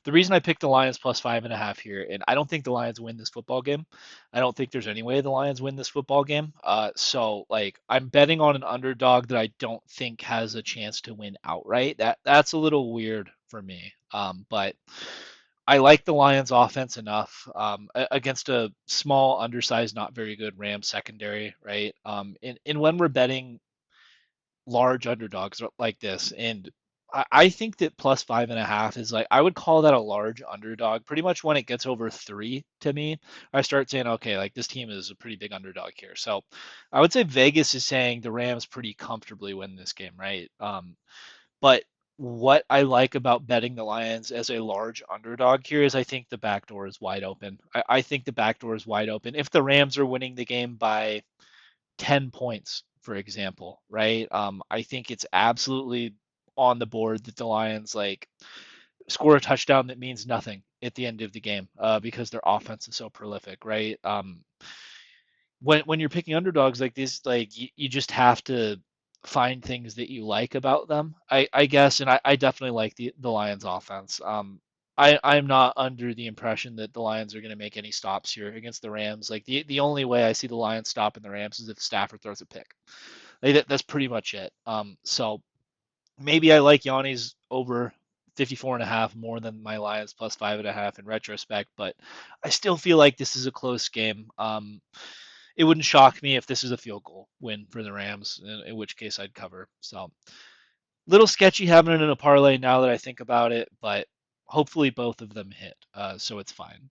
Speaker 1: the reason I picked the Lions plus 5.5 here, and I don't think the Lions win this football game. I don't think there's any way the Lions win this football game. So like I'm betting on an underdog that I don't think has a chance to win outright. That's a little weird for me. But I like the Lions offense enough against a small, undersized, not very good Rams secondary, right? And when we're betting large underdogs like this, and I think that plus 5.5 is like I would call that a large underdog. Pretty much when it gets over 3 to me, I start saying, okay, like this team is a pretty big underdog here. So I would say Vegas is saying the Rams pretty comfortably win this game, right? But what I like about betting the Lions as a large underdog here is I think the back door is wide open. I think the back door is wide open. If the Rams are winning the game by 10 points, for example, right? I think it's absolutely on the board that the Lions like score a touchdown that means nothing at the end of the game because their offense is so prolific, right? When you're picking underdogs like this, like you just have to find things that you like about them, I guess, and I definitely like the Lions offense. I'm not under the impression that the Lions are going to make any stops here against the Rams. Like the only way I see the Lions stopping the Rams is if Stafford throws a pick. Like that's pretty much it. So maybe I like Yanni's over 54.5 more than my Lions plus 5.5 in retrospect, but I still feel like this is a close game. It wouldn't shock me if this is a field goal win for the Rams, in which case I'd cover. So little sketchy having it in a parlay now that I think about it, but hopefully both of them hit, so it's fine.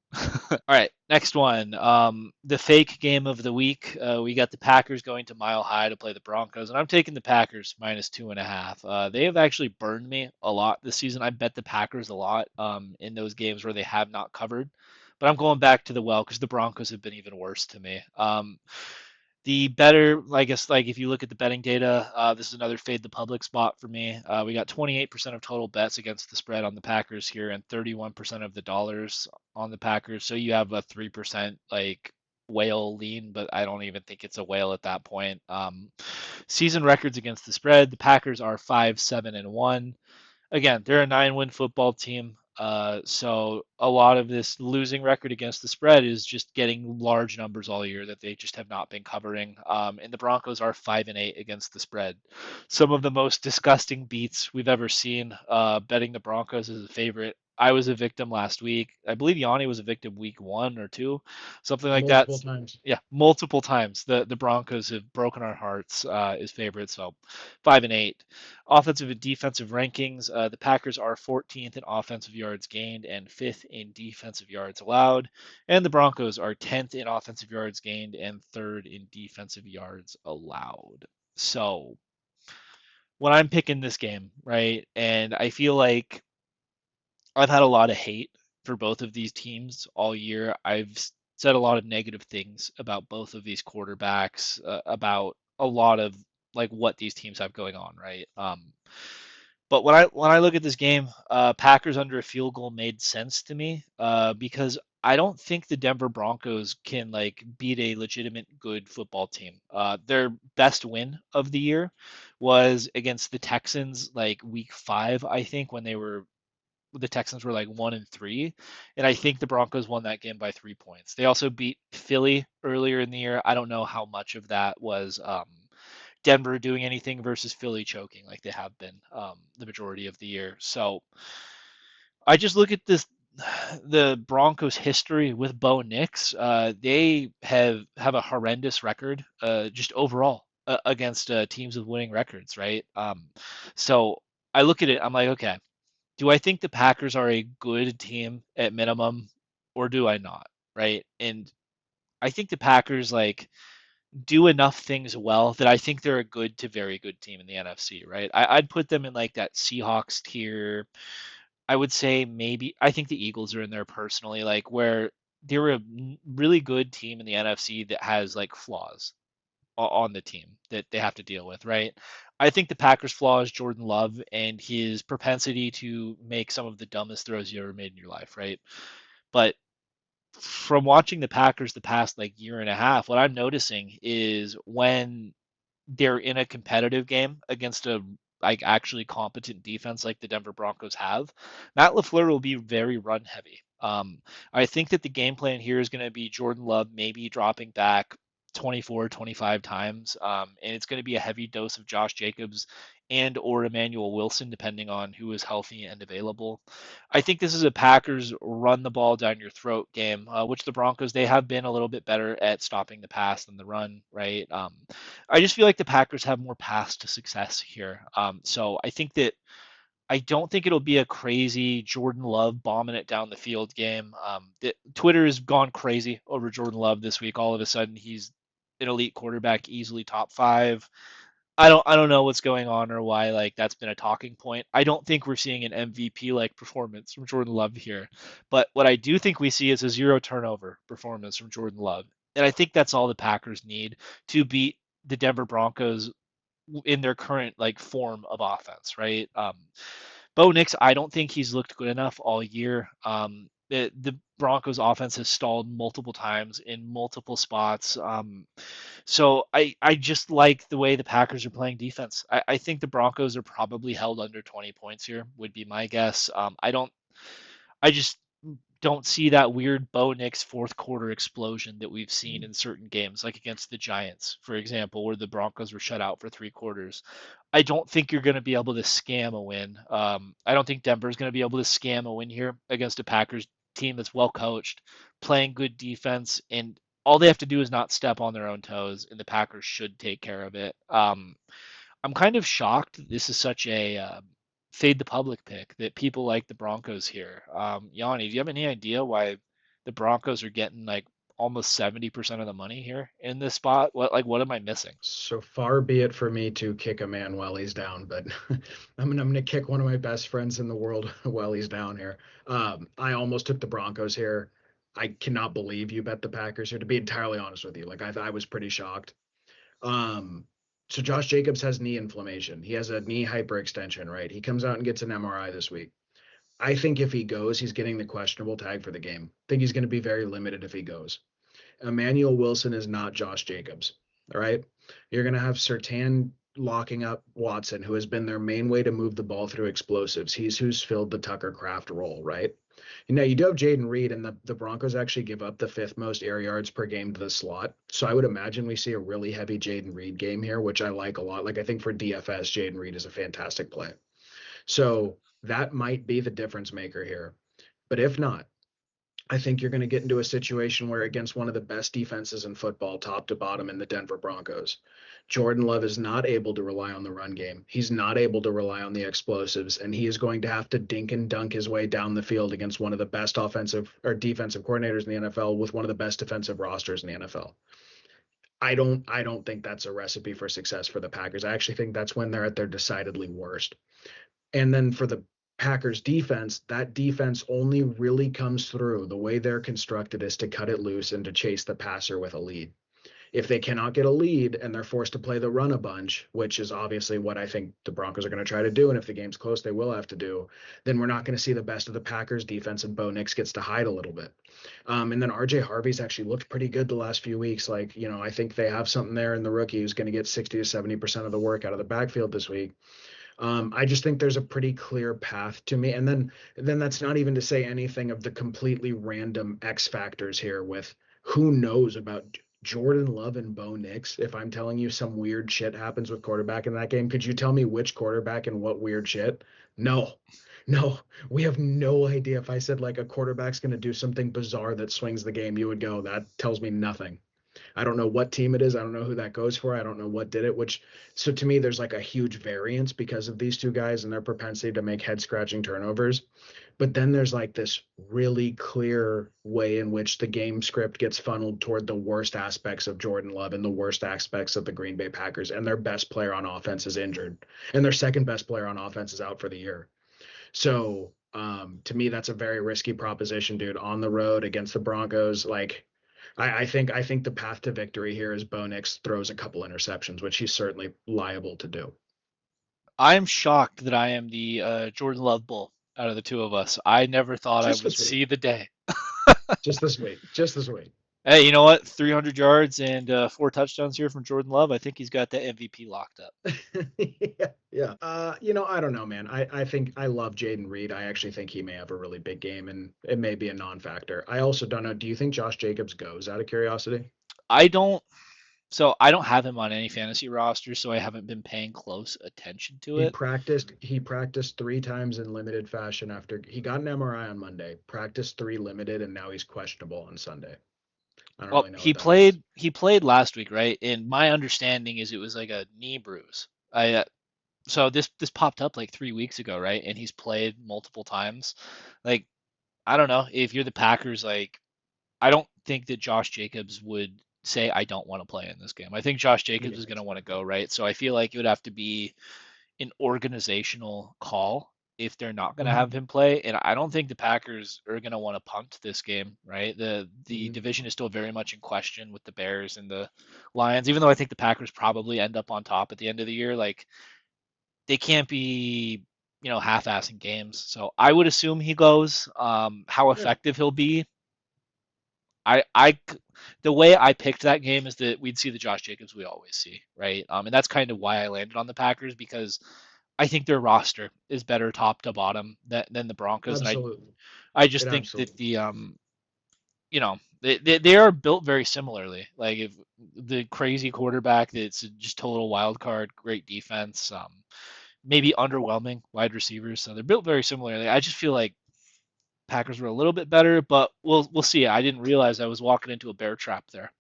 Speaker 1: All right, next one. The fake game of the week. We got the Packers going to Mile High to play the Broncos, and I'm taking the Packers minus 2.5. They have actually burned me a lot this season. I bet the Packers a lot in those games where they have not covered. But I'm going back to the well because the Broncos have been even worse to me. The better, I guess, like if you look at the betting data, this is another fade the public spot for me. We got 28% of total bets against the spread on the Packers here, and 31% of the dollars on the Packers. So you have a 3% like whale lean, but I don't even think it's a whale at that point. Season records against the spread: the Packers are 5-7-1. again, they're a 9-win football team. So a lot of this losing record against the spread is just getting large numbers all year that they just have not been covering. And the Broncos are 5-8 against the spread. Some of the most disgusting beats we've ever seen. Betting the Broncos as a favorite. I was a victim last week. I believe Yanni was a victim week 1 or 2, something like that.
Speaker 2: Multiple times.
Speaker 1: Yeah, multiple times. The Broncos have broken our hearts as favorites. So 5-8. Offensive and defensive rankings, the Packers are 14th in offensive yards gained and 5th in defensive yards allowed, and the Broncos are 10th in offensive yards gained and 3rd in defensive yards allowed. So when I'm picking this game, right, and I feel like I've had a lot of hate for both of these teams all year. I've said a lot of negative things about both of these quarterbacks, about a lot of like what these teams have going on, right? But when I look at this game, Packers under a field goal made sense to me because I don't think the Denver Broncos can like beat a legitimate good football team. Their best win of the year was against the Texans, like week 5, I think, when the Texans were like 1-3, and I think the Broncos won that game by 3 points. They also beat Philly earlier in the year. I don't know how much of that was Denver doing anything versus Philly choking like they have been the majority of the year. So I just look at this the Broncos history with Bo Nix. They have a horrendous record just overall against teams with winning records, right? So I look at it, I'm like, okay, do I think the Packers are a good team at minimum, or do I not? Right? And I think the Packers like do enough things well that I think they're a good to very good team in the NFC, right? I'd put them in like that Seahawks tier. I would say maybe I think the Eagles are in there personally, like where they're a really good team in the NFC that has like flaws on the team that they have to deal with, right? I think the Packers' flaw is Jordan Love and his propensity to make some of the dumbest throws you ever made in your life, right? But from watching the Packers the past like year and a half, what I'm noticing is when they're in a competitive game against a like actually competent defense like the Denver Broncos have, Matt LaFleur will be very run heavy. I think that the game plan here is going to be Jordan Love maybe dropping back 24, 25 times, and it's going to be a heavy dose of Josh Jacobs and or Emmanuel Wilson, depending on who is healthy and available. I think this is a Packers run the ball down your throat game, which the Broncos they have been a little bit better at stopping the pass than the run, right? I just feel like the Packers have more paths to success here. So I think that I don't think it'll be a crazy Jordan Love bombing it down the field game. Twitter has gone crazy over Jordan Love this week. All of a sudden, he's an elite quarterback, easily top 5. I don't know what's going on or why like that's been a talking point. I don't think we're seeing an MVP like performance from Jordan Love here. But what I do think we see is a zero turnover performance from Jordan Love. And I think that's all the Packers need to beat the Denver Broncos in their current like form of offense, right? Bo Nix, I don't think he's looked good enough all year. The Broncos offense has stalled multiple times in multiple spots. So I just like the way the Packers are playing defense. I think the Broncos are probably held under 20 points here, would be my guess. I just don't see that weird Bo Nix fourth quarter explosion that we've seen in certain games, like against the Giants, for example, where the Broncos were shut out for 3 quarters. I don't think you're going to be able to scam a win. I don't think Denver's going to be able to scam a win here against a Packers team that's well coached, playing good defense, and all they have to do is not step on their own toes, and the Packers should take care of it. I'm kind of shocked that this is such a fade the public pick that people like the Broncos here. Yanni, do you have any idea why the Broncos are getting like almost 70% of the money here in this spot? What am I missing?
Speaker 2: So far be it for me to kick a man while he's down, but I'm gonna kick one of my best friends in the world while he's down here. I almost took the Broncos here. I cannot believe you bet the Packers here. To be entirely honest with you, like I was pretty shocked. Um, so Josh Jacobs has knee inflammation. He has a knee hyperextension, right? He comes out and gets an MRI this week. I think if he goes, he's getting the questionable tag for the game. I think he's going to be very limited if he goes. Emmanuel Wilson is not Josh Jacobs. All right. You're going to have Sertan locking up Watson, who has been their main way to move the ball through explosives. He's who's filled the Tucker Craft role, right? And now you do have Jaden Reed, and the Broncos actually give up the fifth most air yards per game to the slot. So I would imagine we see a really heavy Jaden Reed game here, which I like a lot. Like I think for DFS, Jaden Reed is a fantastic play. So that might be the difference maker here. But if not, I think you're going to get into a situation where against one of the best defenses in football, top to bottom in the Denver Broncos, Jordan Love is not able to rely on the run game. He's not able to rely on the explosives, and he is going to have to dink and dunk his way down the field against one of the best offensive or defensive coordinators in the NFL with one of the best defensive rosters in the NFL. I don't think that's a recipe for success for the Packers. I actually think that's when they're at their decidedly worst. And then for the Packers defense, that defense only really comes through the way they're constructed is to cut it loose and to chase the passer with a lead. If they cannot get a lead and they're forced to play the run a bunch, which is obviously what I think the Broncos are going to try to do, and if the game's close, they will have to do, then we're not going to see the best of the Packers defense, and Bo Nix gets to hide a little bit. And then RJ Harvey's actually looked pretty good the last few weeks. Like, I think they have something there in the rookie who's going to get 60 to 70% of the work out of the backfield this week. I just think there's a pretty clear path to me. And then that's not even to say anything of the completely random X factors here with who knows about Jordan Love and Bo Nix. If I'm telling you some weird shit happens with quarterback in that game, could you tell me which quarterback and what weird shit? No. No, we have no idea. If I said like a quarterback's going to do something bizarre that swings the game, you would go, that tells me nothing. I don't know what team it is. I don't know who that goes for. I don't know what did it, which, so to me, there's like a huge variance because of these two guys and their propensity to make head scratching turnovers. But then there's like this really clear way in which the game script gets funneled toward the worst aspects of Jordan Love and the worst aspects of the Green Bay Packers. And their best player on offense is injured, and their second best player on offense is out for the year. So to me, that's a very risky proposition, dude. On the road against the Broncos, like I think the path to victory here is Bo Nix throws a couple interceptions, which he's certainly liable to do.
Speaker 1: I'm shocked that I am the Jordan Love bull out of the two of us. I never thought I
Speaker 2: Just
Speaker 1: would
Speaker 2: this week.
Speaker 1: see the day.
Speaker 2: Just this week. Just this week.
Speaker 1: Hey, you know what? 300 yards and four touchdowns here from Jordan Love. I think he's got that MVP locked up.
Speaker 2: Yeah, yeah. I don't know, man. I think I love Jaden Reed. I actually think he may have a really big game, and it may be a non-factor. I also don't know. Do you think Josh Jacobs goes out of curiosity?
Speaker 1: I don't. So I don't have him on any fantasy roster, so I haven't been paying close attention to
Speaker 2: He
Speaker 1: it.
Speaker 2: practiced. He practiced 3 times in limited fashion after he got an MRI on Monday. Practiced 3 limited, and now he's questionable on Sunday. I don't
Speaker 1: Well,
Speaker 2: really know
Speaker 1: he
Speaker 2: what that means.
Speaker 1: played. He played last week, right? And my understanding is it was like a knee bruise. I so this popped up like 3 weeks ago, right? And he's played multiple times. Like I don't know if you're the Packers. Like I don't think that Josh Jacobs would say I don't want to play in this game. I think Josh
Speaker 2: Yeah,
Speaker 1: Jacobs is
Speaker 2: me
Speaker 1: going to
Speaker 2: too.
Speaker 1: want to go, right? So I feel like it would have to be an organizational call if they're not going to
Speaker 2: Mm-hmm.
Speaker 1: have him play. And I don't think the Packers are going to want to punt this game, right? The
Speaker 2: Mm-hmm.
Speaker 1: division is still very much in question with the Bears and the Lions. Even though I think the Packers probably end up on top at the end of the year, like they can't be half-assing games. So I would assume he goes. How
Speaker 2: Yeah,
Speaker 1: effective he'll be, I the way I picked that game is that we'd see the Josh Jacobs we always see, right? And that's kind of why I landed on the Packers because I think their roster is better top to bottom than the Broncos, and
Speaker 2: absolutely.
Speaker 1: I just
Speaker 2: It
Speaker 1: think that
Speaker 2: absolutely.
Speaker 1: they are built very similarly. Like if the crazy quarterback that's just total wild card, great defense, maybe underwhelming wide receivers, so they're built very similarly. I just feel like Packers were a little bit better, but we'll see. I didn't realize I was walking into a bear trap there.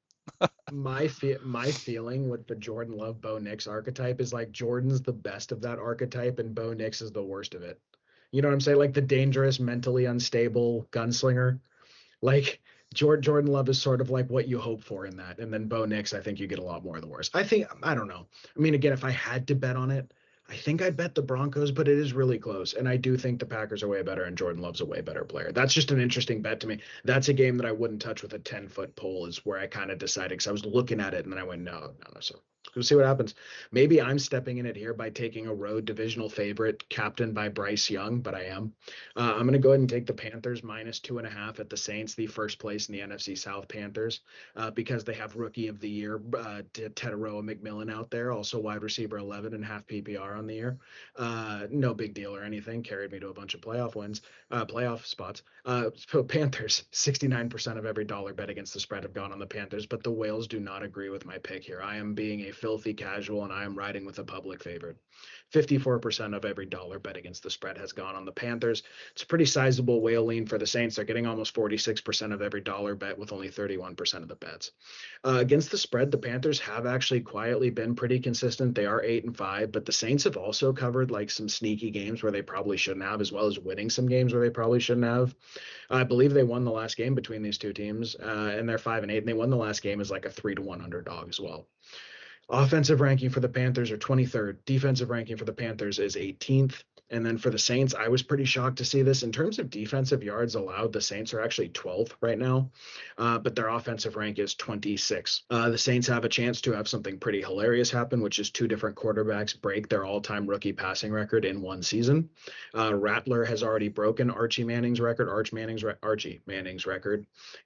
Speaker 2: My feeling with the Jordan Love Bo Nix archetype is like Jordan's the best of that archetype and Bo Nix is the worst of it. You know what I'm saying? Like the dangerous, mentally unstable gunslinger. Like Jordan Love is sort of like what you hope for in that, and then Bo Nix, I think you get a lot more of the worst. I don't know. I mean, again, if I had to bet on it, I think I'd bet the Broncos, but it is really close, and I do think the Packers are way better, and Jordan Love's a way better player. That's just an interesting bet to me. That's a game that I wouldn't touch with a 10-foot pole. Is where I kind of decided because I was looking at it and then I went, no, no, no, sir. We'll see what happens. Maybe I'm stepping in it here by taking a road divisional favorite captained by Bryce Young, but I am. I'm going to go ahead and take the Panthers -2.5 at the Saints, the first place in the NFC South Panthers, because they have Rookie of the Year Teteroa McMillan out there, also wide receiver 11 and half PPR on the year. No big deal or anything. Carried me to a bunch of playoff wins, playoff spots. So Panthers, 69% of every dollar bet against the spread have gone on the Panthers, but the Whales do not agree with my pick here. I am being a filthy casual and I am riding with a public favorite. 54% of every dollar bet against the spread has gone on the Panthers. It's a pretty sizable whale lean for the Saints. They're getting almost 46% of every dollar bet with only 31% of the bets. Against the spread, the Panthers have actually quietly been pretty consistent. They are 8-5, but the Saints have also covered like some sneaky games where they probably shouldn't have, as well as winning some games where they probably shouldn't have. I believe they won the last game between these two teams, and they're 5-8, and they won the last game as like a 3-1 underdog as well. Offensive ranking for the Panthers are 23rd. Defensive ranking for the Panthers is 18th. And then for the Saints, I was pretty shocked to see this. In terms of defensive yards allowed, the Saints are actually 12th right now, but their offensive rank is 26. The Saints have a chance to have something pretty hilarious happen, which is two different quarterbacks break their all-time rookie passing record in one season. Rattler has already broken Archie Manning's record,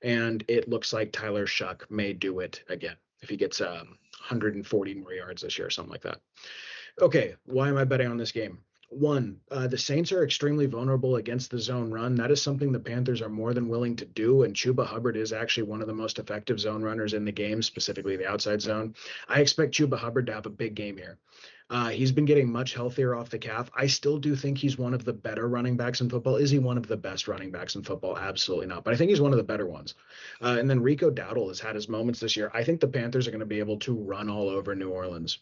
Speaker 2: and it looks like Tyler Shuck may do it again if he gets 140 more yards this year or something like that. Okay, why am I betting on this game? One, the Saints are extremely vulnerable against the zone run. That is something the Panthers are more than willing to do, and Chuba Hubbard is actually one of the most effective zone runners in the game, specifically the outside zone. I expect Chuba Hubbard to have a big game here. He's been getting much healthier off the calf. I still do think he's one of the better running backs in football. Is he one of the best running backs in football? Absolutely not. But I think he's one of the better ones. And then Rico Dowdle has had his moments this year. I think the Panthers are going to be able to run all over New Orleans.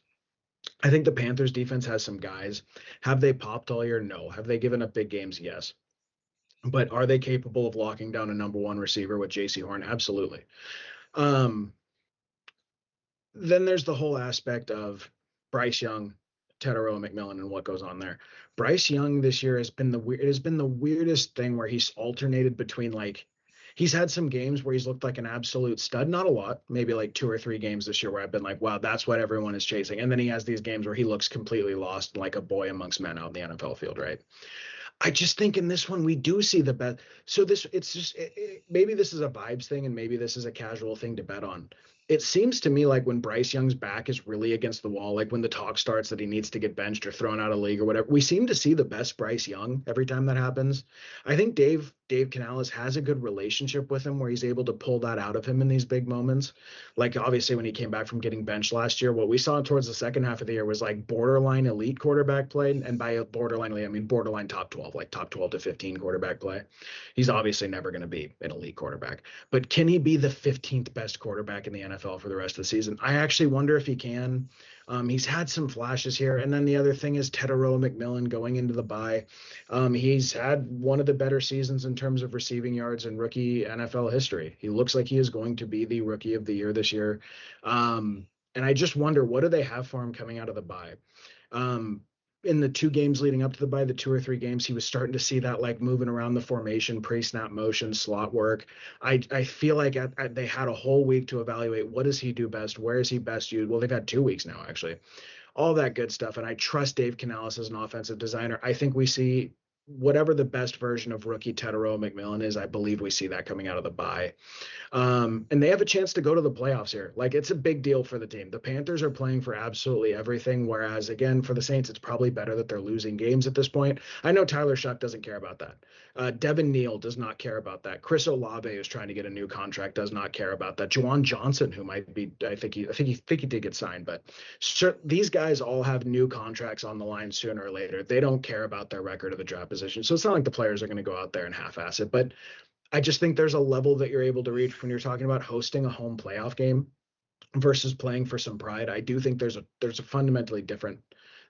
Speaker 2: I think the Panthers defense has some guys. Have they popped all year? No. Have they given up big games? Yes. But are they capable of locking down a number one receiver with JC Horn? Absolutely. Um, then there's the whole aspect of Bryce Young, Teteroa McMillan, and what goes on there. Bryce Young this year has been it has been the weirdest thing where he's alternated between like he's had some games where he's looked like an absolute stud, not a lot, maybe like 2 or 3 games this year where I've been like, wow, that's what everyone is chasing. And then he has these games where he looks completely lost, like a boy amongst men out in the NFL field, right? I just think in this one we do see the bet. So this it's just maybe this is a vibes thing and maybe this is a casual thing to bet on. It seems to me like when Bryce Young's back is really against the wall, like when the talk starts that he needs to get benched or thrown out of league or whatever, we seem to see the best Bryce Young every time that happens. I think Dave Canales has a good relationship with him where he's able to pull that out of him in these big moments. Like obviously when he came back from getting benched last year, what we saw towards the second half of the year was like borderline elite quarterback play, and by borderline elite I mean borderline top 12, like top 12 to 15 quarterback play. He's obviously never going to be an elite quarterback, but can he be the 15th best quarterback in the NFL for the rest of the season? I actually wonder if he can. He's had some flashes here, and then the other thing is Teteroa McMillan going into the bye. He's had one of the better seasons in terms of receiving yards in rookie NFL history. He looks like he is going to be the rookie of the year this year. And I just wonder, what do they have for him coming out of the bye? In the 2 games leading up to the bye, the 2 or 3 games, he was starting to see that like moving around the formation, pre-snap motion, slot work. I feel like they had a whole week to evaluate what does he do best, where is he best used. Well, they've had 2 weeks now actually, all that good stuff. And I trust Dave Canales as an offensive designer. I think we see whatever the best version of rookie Teteroa McMillan is. I believe we see that coming out of the bye. And they have a chance to go to the playoffs here. Like it's a big deal for the team. The Panthers are playing for absolutely everything. Whereas again, for the Saints, it's probably better that they're losing games at this point. I know Tyler Shuck doesn't care about that. Devin Neal does not care about that. Chris Olave is trying to get a new contract, does not care about that. Juwan Johnson, who might be, I think he did get signed, but these guys all have new contracts on the line sooner or later. They don't care about their record of the draft position. So it's not like the players are going to go out there and half-ass it, but I just think there's a level that you're able to reach when you're talking about hosting a home playoff game versus playing for some pride. I do think there's a fundamentally different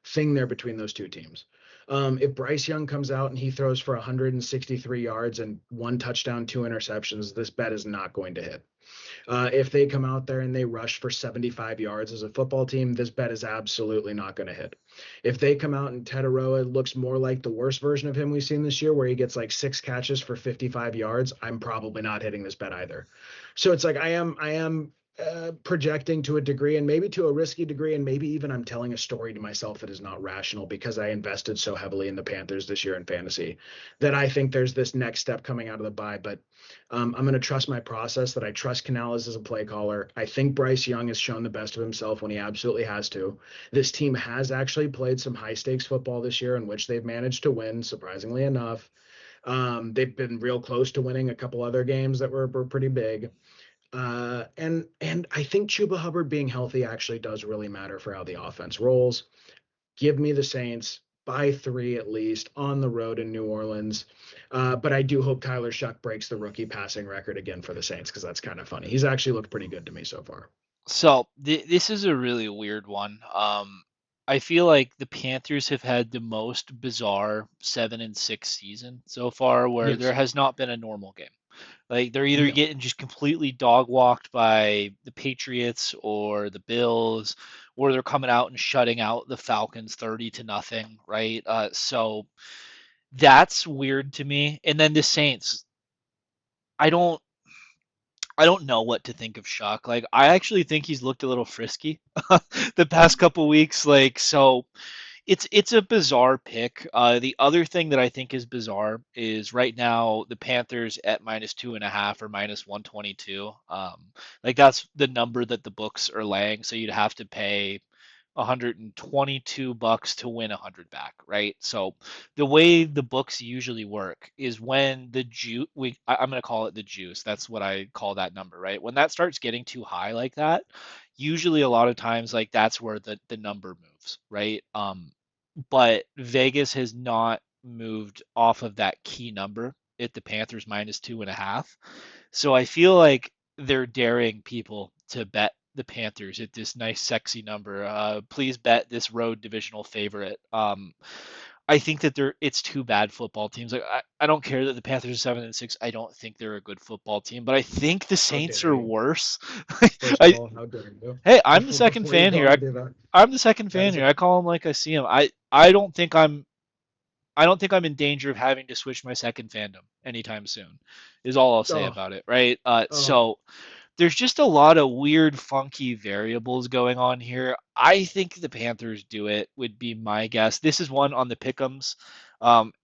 Speaker 2: thing there between those two teams. If Bryce Young comes out and he throws for 163 yards and 1 touchdown, 2 interceptions, this bet is not going to hit. If they come out there and they rush for 75 yards as a football team, this bet is absolutely not going to hit. If they come out and Teteroa looks more like the worst version of him we've seen this year, where he gets like 6 catches for 55 yards, I'm probably not hitting this bet either. So it's like I am projecting to a degree and maybe to a risky degree. And maybe even I'm telling a story to myself that is not rational because I invested so heavily in the Panthers this year in fantasy that I think there's this next step coming out of the bye. But I'm going to trust my process that I trust Canales as a play caller. I think Bryce Young has shown the best of himself when he absolutely has to. This team has actually played some high stakes football this year in which they've managed to win, surprisingly enough. They've been real close to winning a couple other games that were pretty big. And I think Chuba Hubbard being healthy actually does really matter for how the offense rolls. Give me the Saints by 3 at least on the road in New Orleans. But I do hope Tyler Shuck breaks the rookie passing record again for the Saints because that's kind of funny. He's actually looked pretty good to me so far.
Speaker 1: So this is a really weird one. I feel like the Panthers have had the most bizarre 7-6 season so far, where there
Speaker 2: Yes.
Speaker 1: has not been a normal game. Like they're either
Speaker 2: No.
Speaker 1: getting just completely dog walked by the Patriots or the Bills, or they're coming out and shutting out the Falcons 30-0, right? So that's weird to me. And then the Saints, I don't I don't know what to think of Shock. Like I actually think he's looked a little frisky the past couple weeks. Like so it's a bizarre pick. The other thing that I think is bizarre is right now the Panthers at -2.5 or -122. Like that's the number that the books are laying. So you'd have to pay $122 to win 100 back, right? So the way the books usually work is when the juice, I'm going to call it the juice. That's what I call that number, right? When that starts getting too high like that, usually a lot of times like that's where the number moves, right? But Vegas has not moved off of that key number at the Panthers -2.5. So I feel like they're daring people to bet the Panthers at this nice, sexy number. Please bet this road divisional favorite. I think that it's two bad football teams. Like I don't care that the Panthers are 7-6. I don't think they're a good football team, but I think the
Speaker 2: How
Speaker 1: Saints
Speaker 2: dare
Speaker 1: are
Speaker 2: you?
Speaker 1: worse.
Speaker 2: First of
Speaker 1: I,
Speaker 2: all, how dare you?
Speaker 1: hey, I'm the second
Speaker 2: Before you
Speaker 1: fan
Speaker 2: go
Speaker 1: here.
Speaker 2: on to do that,
Speaker 1: I'm the second
Speaker 2: that
Speaker 1: fan
Speaker 2: is a
Speaker 1: here. I call him like I see him. I don't think I'm in danger of having to switch my second fandom anytime soon. Is all I'll say
Speaker 2: oh
Speaker 1: about it, right?
Speaker 2: oh
Speaker 1: So there's just a lot of weird, funky variables going on here. I think the Panthers do it, would be my guess. This is one on the pick'ems.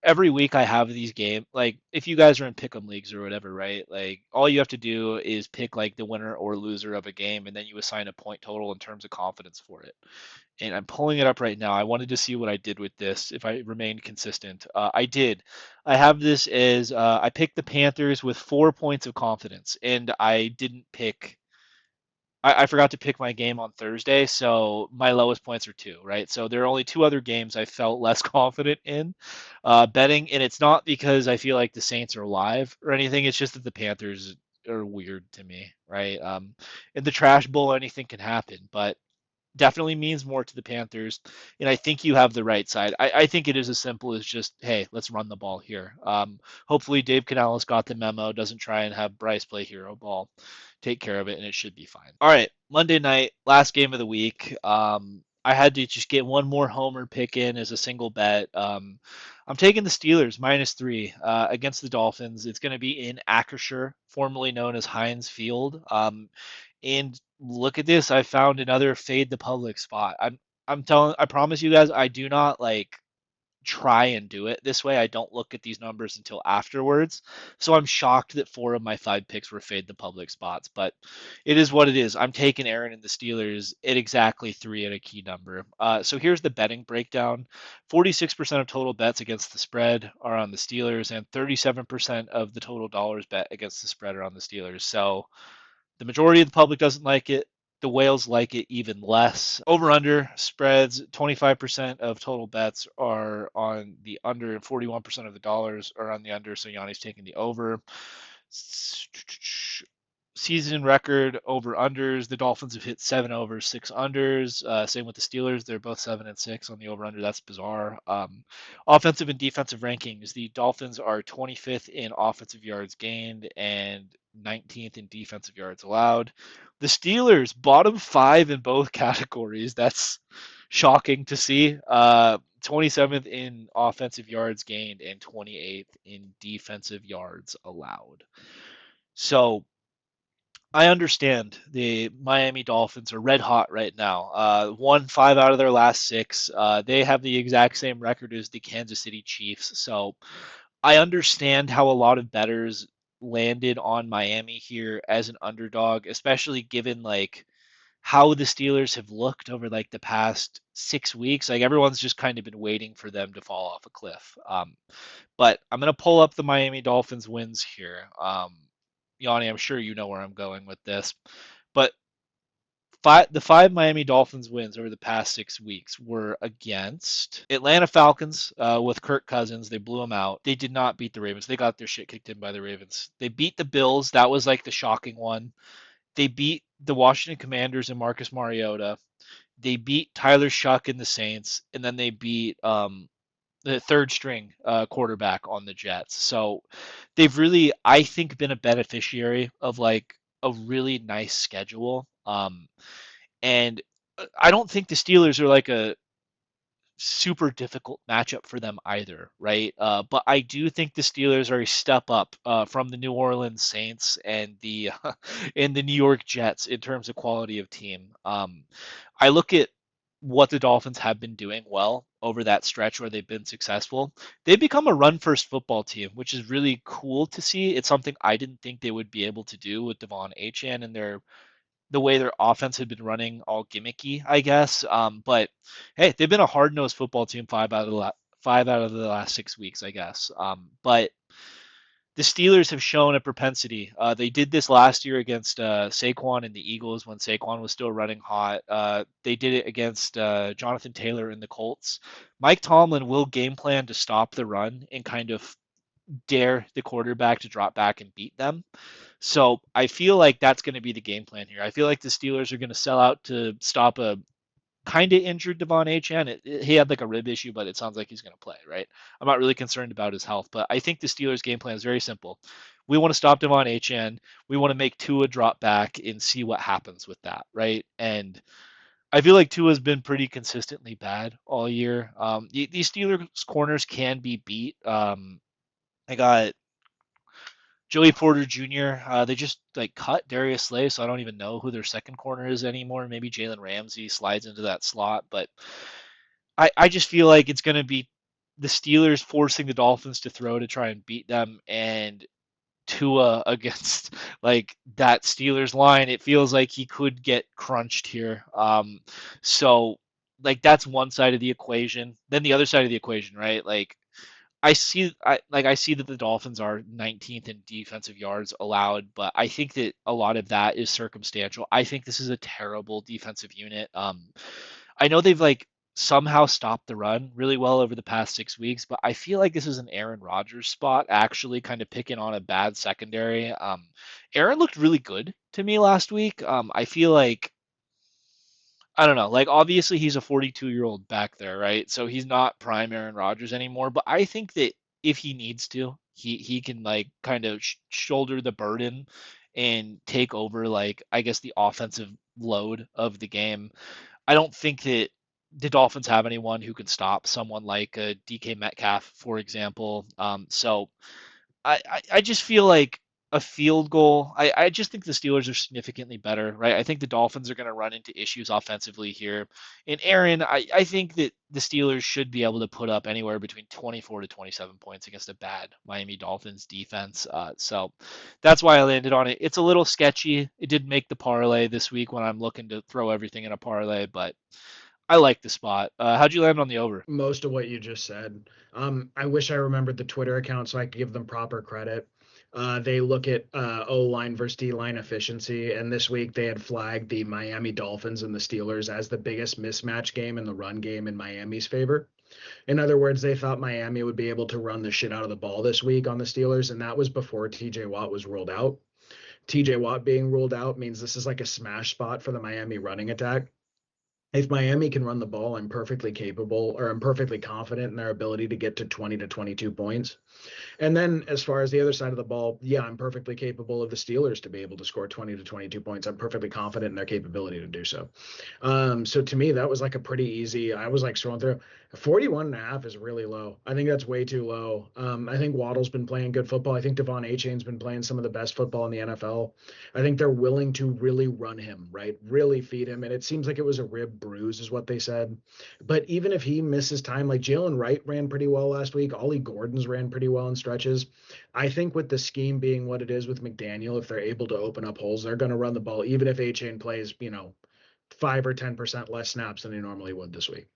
Speaker 1: Every week I have these games. Like, if you guys are in pick'em leagues or whatever, right? Like, all you have to do is pick like the winner or loser of a game, and then you assign a point total in terms of confidence for it. And I'm pulling it up right now. I wanted to see what I did with this, if I remained consistent. I did. I have this as I picked the Panthers with 4 points of confidence, and I didn't pick. I forgot to pick my game on Thursday, so my lowest points are two, right? So there are only two other games I felt less confident in betting, and it's not because I feel like the Saints are live or anything. It's just that the Panthers are weird to me, right? In the trash bowl, anything can happen, but definitely means more to the Panthers. And I think you have the right side. I think it is as simple as just, hey, let's run the ball here. Hopefully Dave Canales got the memo, doesn't try and have Bryce play hero ball. Take care of it, and it should be fine. All right, Monday night, last game of the week. I had to just get one more homer pick in as a single bet. I'm taking the Steelers -3 against the Dolphins. It's going to be in Acrisure, formerly known as Heinz Field. And look at this, I found another fade the public spot. I promise you guys, I do not like try and do it this way. I don't look at these numbers until afterwards. So I'm shocked that four of my five picks were fade the public spots, but it is what it is. I'm taking Aaron and the Steelers at exactly three at a key number. So here's the betting breakdown. 46% of total bets against the spread are on the Steelers, and 37% of the total dollars bet against the spread are on the Steelers. So the majority of the public doesn't like it. The whales like it even less. Over under spreads, 25% of total bets are on the under, and 41% of the dollars are on the under. So Yanni's taking the over. Season record over unders. The Dolphins have hit seven overs, six unders. Same with the Steelers. They're both 7-6 on the over under. That's bizarre. Offensive and defensive rankings. The Dolphins are 25th in offensive yards gained and 19th in defensive yards allowed. The Steelers, bottom five in both categories. That's shocking to see. 27th in offensive yards gained and 28th in defensive yards allowed. So I understand the Miami Dolphins are red hot right now. Won 5 out of their last 6. They have the exact same record as the Kansas City Chiefs. So I understand how a lot of bettors landed on Miami here as an underdog, especially given like how the Steelers have looked over like the past 6 weeks. Like everyone's just kind of been waiting for them to fall off a cliff. But I'm gonna pull up the Miami Dolphins wins here. Yanni, I'm sure you know where I'm going with this, but the 5 Miami Dolphins wins over the past 6 weeks were against Atlanta Falcons with Kirk Cousins. They blew them out. They did not beat the Ravens. They got their shit kicked in by the Ravens. They beat the Bills. That was like the shocking one. They beat the Washington Commanders and Marcus Mariota. They beat Tyler Shuck and the Saints, and then they beat the third string quarterback on the Jets. So they've really, I think, been a beneficiary of like a really nice schedule. And I don't think the Steelers are like a super difficult matchup for them either, right? But I do think the Steelers are a step up from the New Orleans Saints and the and the New York Jets in terms of quality of team. I look at what the Dolphins have been doing well over that stretch where they've been successful. They've become a run first football team, which is really cool to see. It's something I didn't think they would be able to do with Devon Achane and the way their offense had been running all gimmicky, I guess. But hey, they've been a hard nosed football team 5 out of the last 6 weeks, I guess. But the Steelers have shown a propensity. They did this last year against Saquon and the Eagles when Saquon was still running hot. They did it against Jonathan Taylor and the Colts. Mike Tomlin will game plan to stop the run and kind of dare the quarterback to drop back and beat them. So I feel like that's going to be the game plan here. I feel like the Steelers are going to sell out to stop a kind of injured Devon Achane. He had like a rib issue, but it sounds like he's going to play, right? I'm not really concerned about his health, but I think the Steelers' game plan is very simple. We want to stop Devon Achane. We want to make Tua drop back and see what happens with that, right? And I feel like Tua's been pretty consistently bad all year. These Steelers corners can be beat. I got Joey Porter Jr. They just like cut Darius Slay, so I don't even know who their second corner is anymore. Maybe Jalen Ramsey slides into that slot, but I just feel like it's going to be the Steelers forcing the Dolphins to throw to try and beat them, and Tua against like that Steelers line. It feels like he could get crunched here. So like that's one side of the equation. Then the other side of the equation, right? Like I see that the Dolphins are 19th in defensive yards allowed, but I think that a lot of that is circumstantial. I think this is a terrible defensive unit. I know they've like somehow stopped the run really well over the past 6 weeks, but I feel like this is an Aaron Rodgers spot, actually kind of picking on a bad secondary. Aaron looked really good to me last week. I feel like I don't know. Like obviously he's a 42-year-old back there, right? So he's not prime Aaron Rodgers anymore, but I think that if he needs to, he can like kind of shoulder the burden and take over like I guess the offensive load of the game. I don't think that the Dolphins have anyone who can stop someone like DK Metcalf, for example. So I just feel like a field goal. I just think the Steelers are significantly better, right? I think the Dolphins are going to run into issues offensively here. And Aaron, I think that the Steelers should be able to put up anywhere between 24 to 27 points against a bad Miami Dolphins defense. So that's why I landed on it. It's a little sketchy. It did make the parlay this week when I'm looking to throw everything in a parlay, but I like the spot. How'd you land on the over?
Speaker 2: Most of what you just said. I wish I remembered the Twitter account so I could give them proper credit. They look at O line versus D line efficiency, and this week they had flagged the Miami Dolphins and the Steelers as the biggest mismatch game in the run game in Miami's favor. In other words, they thought Miami would be able to run the shit out of the ball this week on the Steelers, and that was before TJ Watt was ruled out. TJ Watt being ruled out means this is like a smash spot for the Miami running attack. If Miami can run the ball, I'm perfectly capable or I'm perfectly confident in their ability to get to 20 to 22 points. And then as far as the other side of the ball, yeah, I'm perfectly capable of the Steelers to be able to score 20 to 22 points. I'm perfectly confident in their capability to do so. So to me, that was like a pretty easy. I was like scrolling through. 41.5 is really low. I think that's way too low. I think Waddle's been playing good football. I think Devon Achane's been playing some of the best football in the NFL. I think they're willing to really run him, right? Really feed him. And it seems like it was a rib bruise, is what they said. But even if he misses time, like Jalen Wright ran pretty well last week, Ollie Gordon's ran pretty well in stretches. I think with the scheme being what it is with McDaniel, if they're able to open up holes, they're going to run the ball, even if Achane plays, 5 or 10% less snaps than he normally would this week.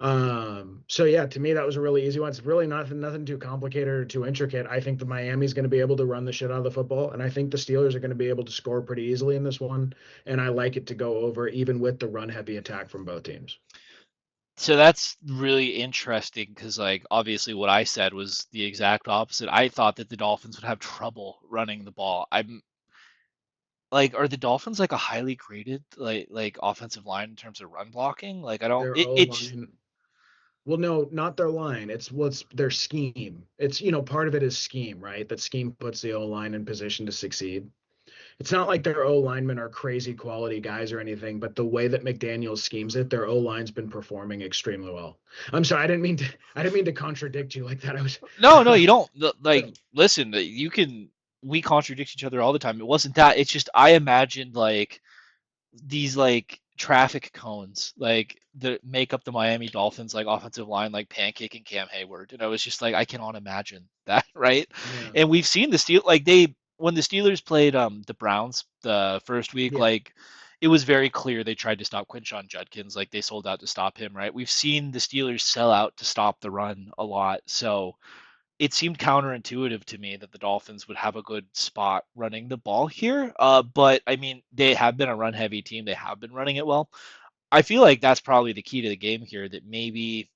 Speaker 2: So yeah, to me that was a really easy one. It's really nothing too complicated or too intricate. I think the Miami's going to be able to run the shit out of the football, and I think the Steelers are going to be able to score pretty easily in this one. And I like it to go over, even with the run heavy attack from both teams.
Speaker 1: So that's really interesting because, like, obviously what I said was the exact opposite. I thought that the Dolphins would have trouble running the ball. I'm like, are the Dolphins like a highly graded like offensive line in terms of run blocking? Like, I don't.
Speaker 2: Their
Speaker 1: It,
Speaker 2: O
Speaker 1: it's
Speaker 2: line, well, no, not their line. It's what's their scheme. It's part of it is scheme, right? That scheme puts the O line in position to succeed. It's not like their O linemen are crazy quality guys or anything, but the way that McDaniel schemes it, their O line's been performing extremely well. I'm sorry, I didn't mean to contradict you like that. I was
Speaker 1: no, no, you don't.
Speaker 2: so
Speaker 1: Like, listen, you can. We contradict each other all the time. It wasn't that. It's just I imagined like these like traffic cones like that make up the Miami Dolphins like offensive line like pancaking Cam Hayward, and I was just like I cannot imagine that. Right?
Speaker 2: yeah,
Speaker 1: And we've seen the Steel like they when the Steelers played the Browns the first week,
Speaker 2: yeah,
Speaker 1: like it was very clear they tried to stop Quinshon Judkins, like they sold out to stop him. Right? We've seen the Steelers sell out to stop the run a lot, so it seemed counterintuitive to me that the Dolphins would have a good spot running the ball here. But I mean, they have been a run heavy team. They have been running it well. I feel like that's probably the key to the game here. That maybe,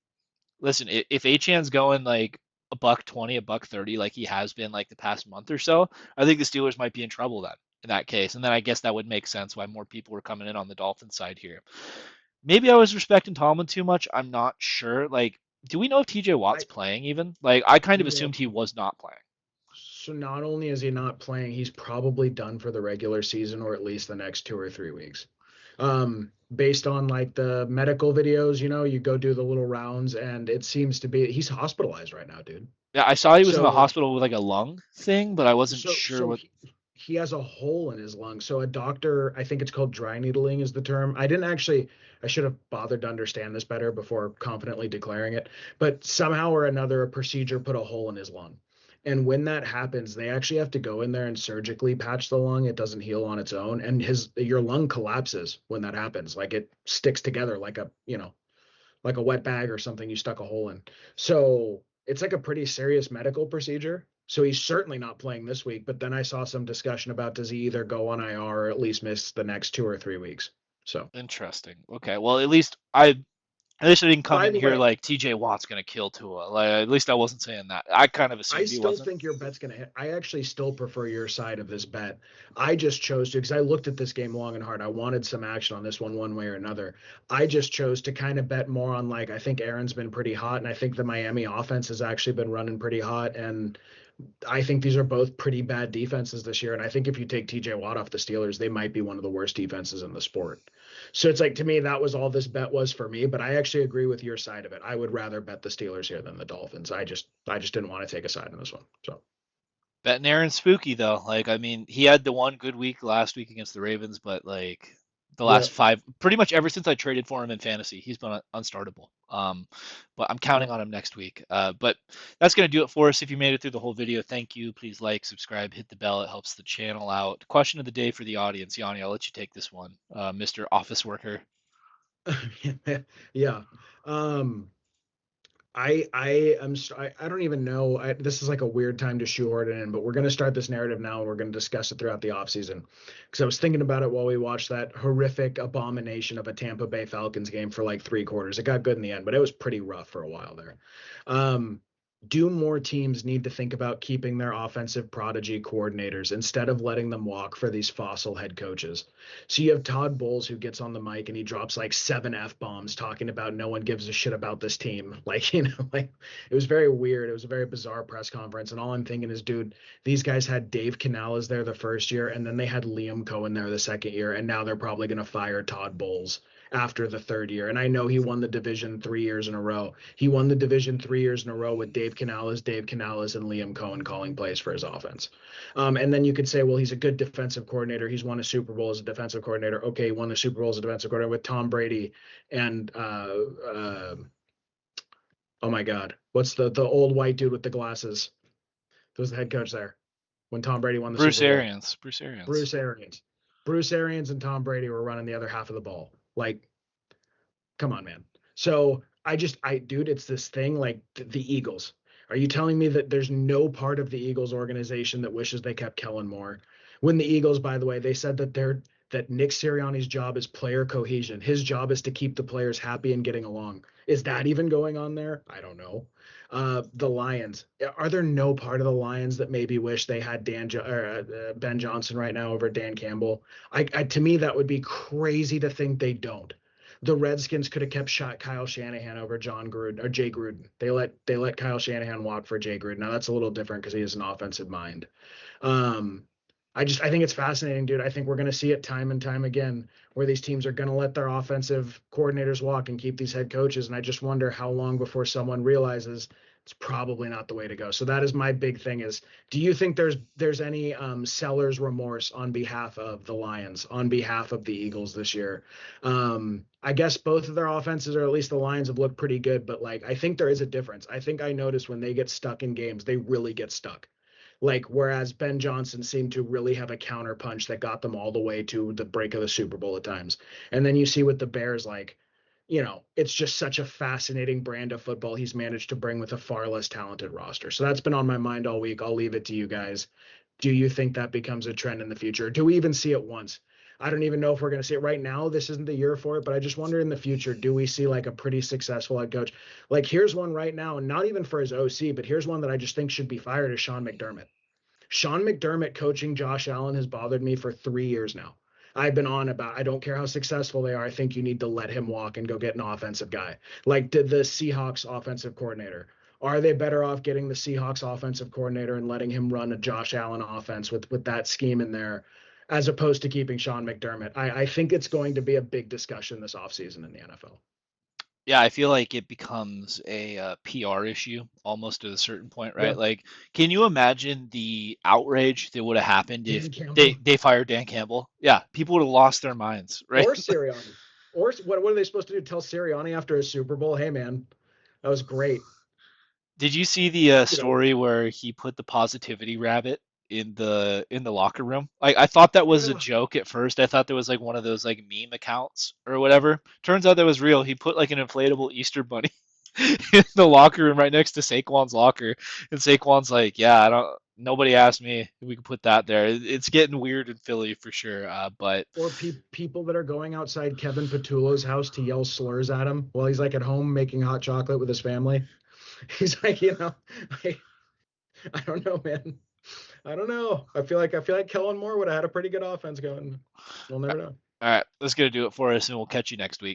Speaker 1: listen, if Achan's going like a buck 20, a buck 30, like he has been like the past month or so, I think the Steelers might be in trouble then in that case. And then I guess that would make sense why more people were coming in on the Dolphins side here. Maybe I was respecting Tomlin too much. I'm not sure. Like, do we know if TJ Watt's
Speaker 2: I
Speaker 1: playing even? Like, I kind of
Speaker 2: no.
Speaker 1: assumed he was not playing.
Speaker 2: So not only is he not playing, he's probably done for the regular season or at least the next 2 or 3 weeks. Based on like the medical videos, you go do the little rounds, and it seems to be he's hospitalized right now, dude.
Speaker 1: Yeah, I saw he was in the
Speaker 2: So
Speaker 1: hospital with like a lung thing, but I wasn't
Speaker 2: so
Speaker 1: sure
Speaker 2: so
Speaker 1: what.
Speaker 2: he has a hole in his lung. So a doctor, I think it's called dry needling is the term. I should have bothered to understand this better before confidently declaring it. But somehow or another, a procedure put a hole in his lung. And when that happens, they actually have to go in there and surgically patch the lung. It doesn't heal on its own. And your lung collapses when that happens. Like it sticks together like a wet bag or something you stuck a hole in. So it's like a pretty serious medical procedure. So he's certainly not playing this week. But then I saw some discussion about does he either go on IR or at least miss the next 2 or 3 weeks. So
Speaker 1: Interesting. Okay, well at least I didn't come
Speaker 2: by
Speaker 1: in
Speaker 2: the
Speaker 1: here
Speaker 2: way,
Speaker 1: like TJ Watt's gonna kill Tua. Like at least I wasn't saying that. I kind of
Speaker 2: I
Speaker 1: assumed he
Speaker 2: still
Speaker 1: wasn't.
Speaker 2: think your bet's gonna hit. I actually still prefer your side of this bet. I just chose to because I looked at this game long and hard. I wanted some action on this one way or another. I just chose to kind of bet more on like I think Aaron's been pretty hot, and I think the Miami offense has actually been running pretty hot, and I think these are both pretty bad defenses this year. And I think if you take TJ Watt off the Steelers, they might be one of the worst defenses in the sport. So it's like to me, that was all this bet was for me. But I actually agree with your side of it. I would rather bet the Steelers here than the Dolphins. I just didn't want to take a side in this one. So
Speaker 1: Betting Aaron's spooky though. Like I mean, he had the one good week last week against the Ravens, but like the
Speaker 2: yeah,
Speaker 1: last five, pretty much ever since I traded for him in fantasy, he's been unstartable. But I'm counting
Speaker 2: yeah.
Speaker 1: on him next week. But that's gonna do it for us. If you made it through the whole video, thank you. Please like, subscribe, hit the bell. It helps the channel out. Question of the day for the audience, Yanni. I'll let you take this one, Mr. Office Worker.
Speaker 2: Yeah. Um, I don't even know. This is like a weird time to shoehorn it in, but we're going to start this narrative now and we're going to discuss it throughout the offseason. Because I was thinking about it while we watched that horrific abomination of a Tampa Bay Falcons game for like 3 quarters. It got good in the end, but it was pretty rough for a while there. Um, do more teams need to think about keeping their offensive prodigy coordinators instead of letting them walk for these fossil head coaches? So you have Todd Bowles who gets on the mic and he drops like 7 F bombs talking about no one gives a shit about this team. Like, like it was very weird. It was a very bizarre press conference. And all I'm thinking is, dude, these guys had Dave Canales there the first year, and then they had Liam Cohen there the second year, and now they're probably going to fire Todd Bowles after the third year. And I know he won the division 3 years in a row. He won the division 3 years in a row with Dave Canales, and Liam Cohen calling plays for his offense. And then you could say, well, he's a good defensive coordinator. He's won a Super Bowl as a defensive coordinator. Okay, he won the Super Bowl as a defensive coordinator with Tom Brady and oh my God, what's the old white dude with the glasses? Who was the head coach there when Tom Brady won the
Speaker 1: Bruce
Speaker 2: Super Bowl?
Speaker 1: Arians. Bruce Arians.
Speaker 2: Bruce Arians. Bruce Arians and Tom Brady were running the other half of the ball. Like, come on, man. So dude, it's this thing like the Eagles. Are you telling me that there's no part of the Eagles organization that wishes they kept Kellen Moore? When the Eagles, by the way, they said that Nick Sirianni's job is player cohesion. His job is to keep the players happy and getting along. Is that even going on there? I don't know. The Lions. Are there no part of the Lions that maybe wish they had Ben Johnson right now over Dan Campbell? To me, that would be crazy to think they don't. The Redskins could have kept shot Kyle Shanahan over John Gruden or Jay Gruden. They let Kyle Shanahan walk for Jay Gruden. Now that's a little different because he has an offensive mind. Um, I think it's fascinating, dude. I think we're going to see it time and time again where these teams are going to let their offensive coordinators walk and keep these head coaches. And I just wonder how long before someone realizes it's probably not the way to go. So that is my big thing: is do you think there's any seller's remorse on behalf of the Lions, on behalf of the Eagles this year? I guess both of their offenses, or at least the Lions, have looked pretty good, but like I think there is a difference. I think I noticed when they get stuck in games, they really get stuck. Like, whereas Ben Johnson seemed to really have a counter punch that got them all the way to the break of the Super Bowl at times. And then you see with the Bears, like, it's just such a fascinating brand of football he's managed to bring with a far less talented roster. So that's been on my mind all week. I'll leave it to you guys. Do you think that becomes a trend in the future? Do we even see it once? I don't even know if we're going to see it right now. This isn't the year for it, but I just wonder in the future, do we see like a pretty successful head coach? Like, here's one right now, and not even for his OC, but here's one that I just think should be fired is Sean McDermott. Sean McDermott coaching Josh Allen has bothered me for 3 years now. I've been on about, I don't care how successful they are. I think you need to let him walk and go get an offensive guy. Like, did the Seahawks offensive coordinator. Are they better off getting the Seahawks offensive coordinator and letting him run a Josh Allen offense with that scheme in there, as opposed to keeping Sean McDermott? I think it's going to be a big discussion this offseason in the NFL.
Speaker 1: Yeah, I feel like it becomes a PR issue almost at a certain point, right?
Speaker 2: Yeah.
Speaker 1: Like, can you imagine the outrage that would have happened if
Speaker 2: Dan
Speaker 1: they
Speaker 2: Campbell
Speaker 1: they fired Dan Campbell? Yeah, people would have lost their minds, right?
Speaker 2: or Sirianni. Or what are they supposed to do? Tell Sirianni after a Super Bowl, hey, man, that was great.
Speaker 1: Did you see the
Speaker 2: You know,
Speaker 1: story where he put the positivity rabbit in the locker room? Like, I thought that was a
Speaker 2: yeah.
Speaker 1: joke at first. I thought that was like one of those like meme accounts or whatever. Turns out that was real. He put like an inflatable Easter bunny in the locker room right next to Saquon's locker, and Saquon's like, "Yeah, I don't. Nobody asked me if we could put that there." It's getting weird in Philly for sure. But
Speaker 2: Or people that are going outside Kevin Patullo's house to yell slurs at him while he's like at home making hot chocolate with his family. He's like, I, I don't know, man. I don't know. I feel like Kellen Moore would have had a pretty good offense going. We'll never know.
Speaker 1: all right, that's gonna do it for us, and we'll catch you next week.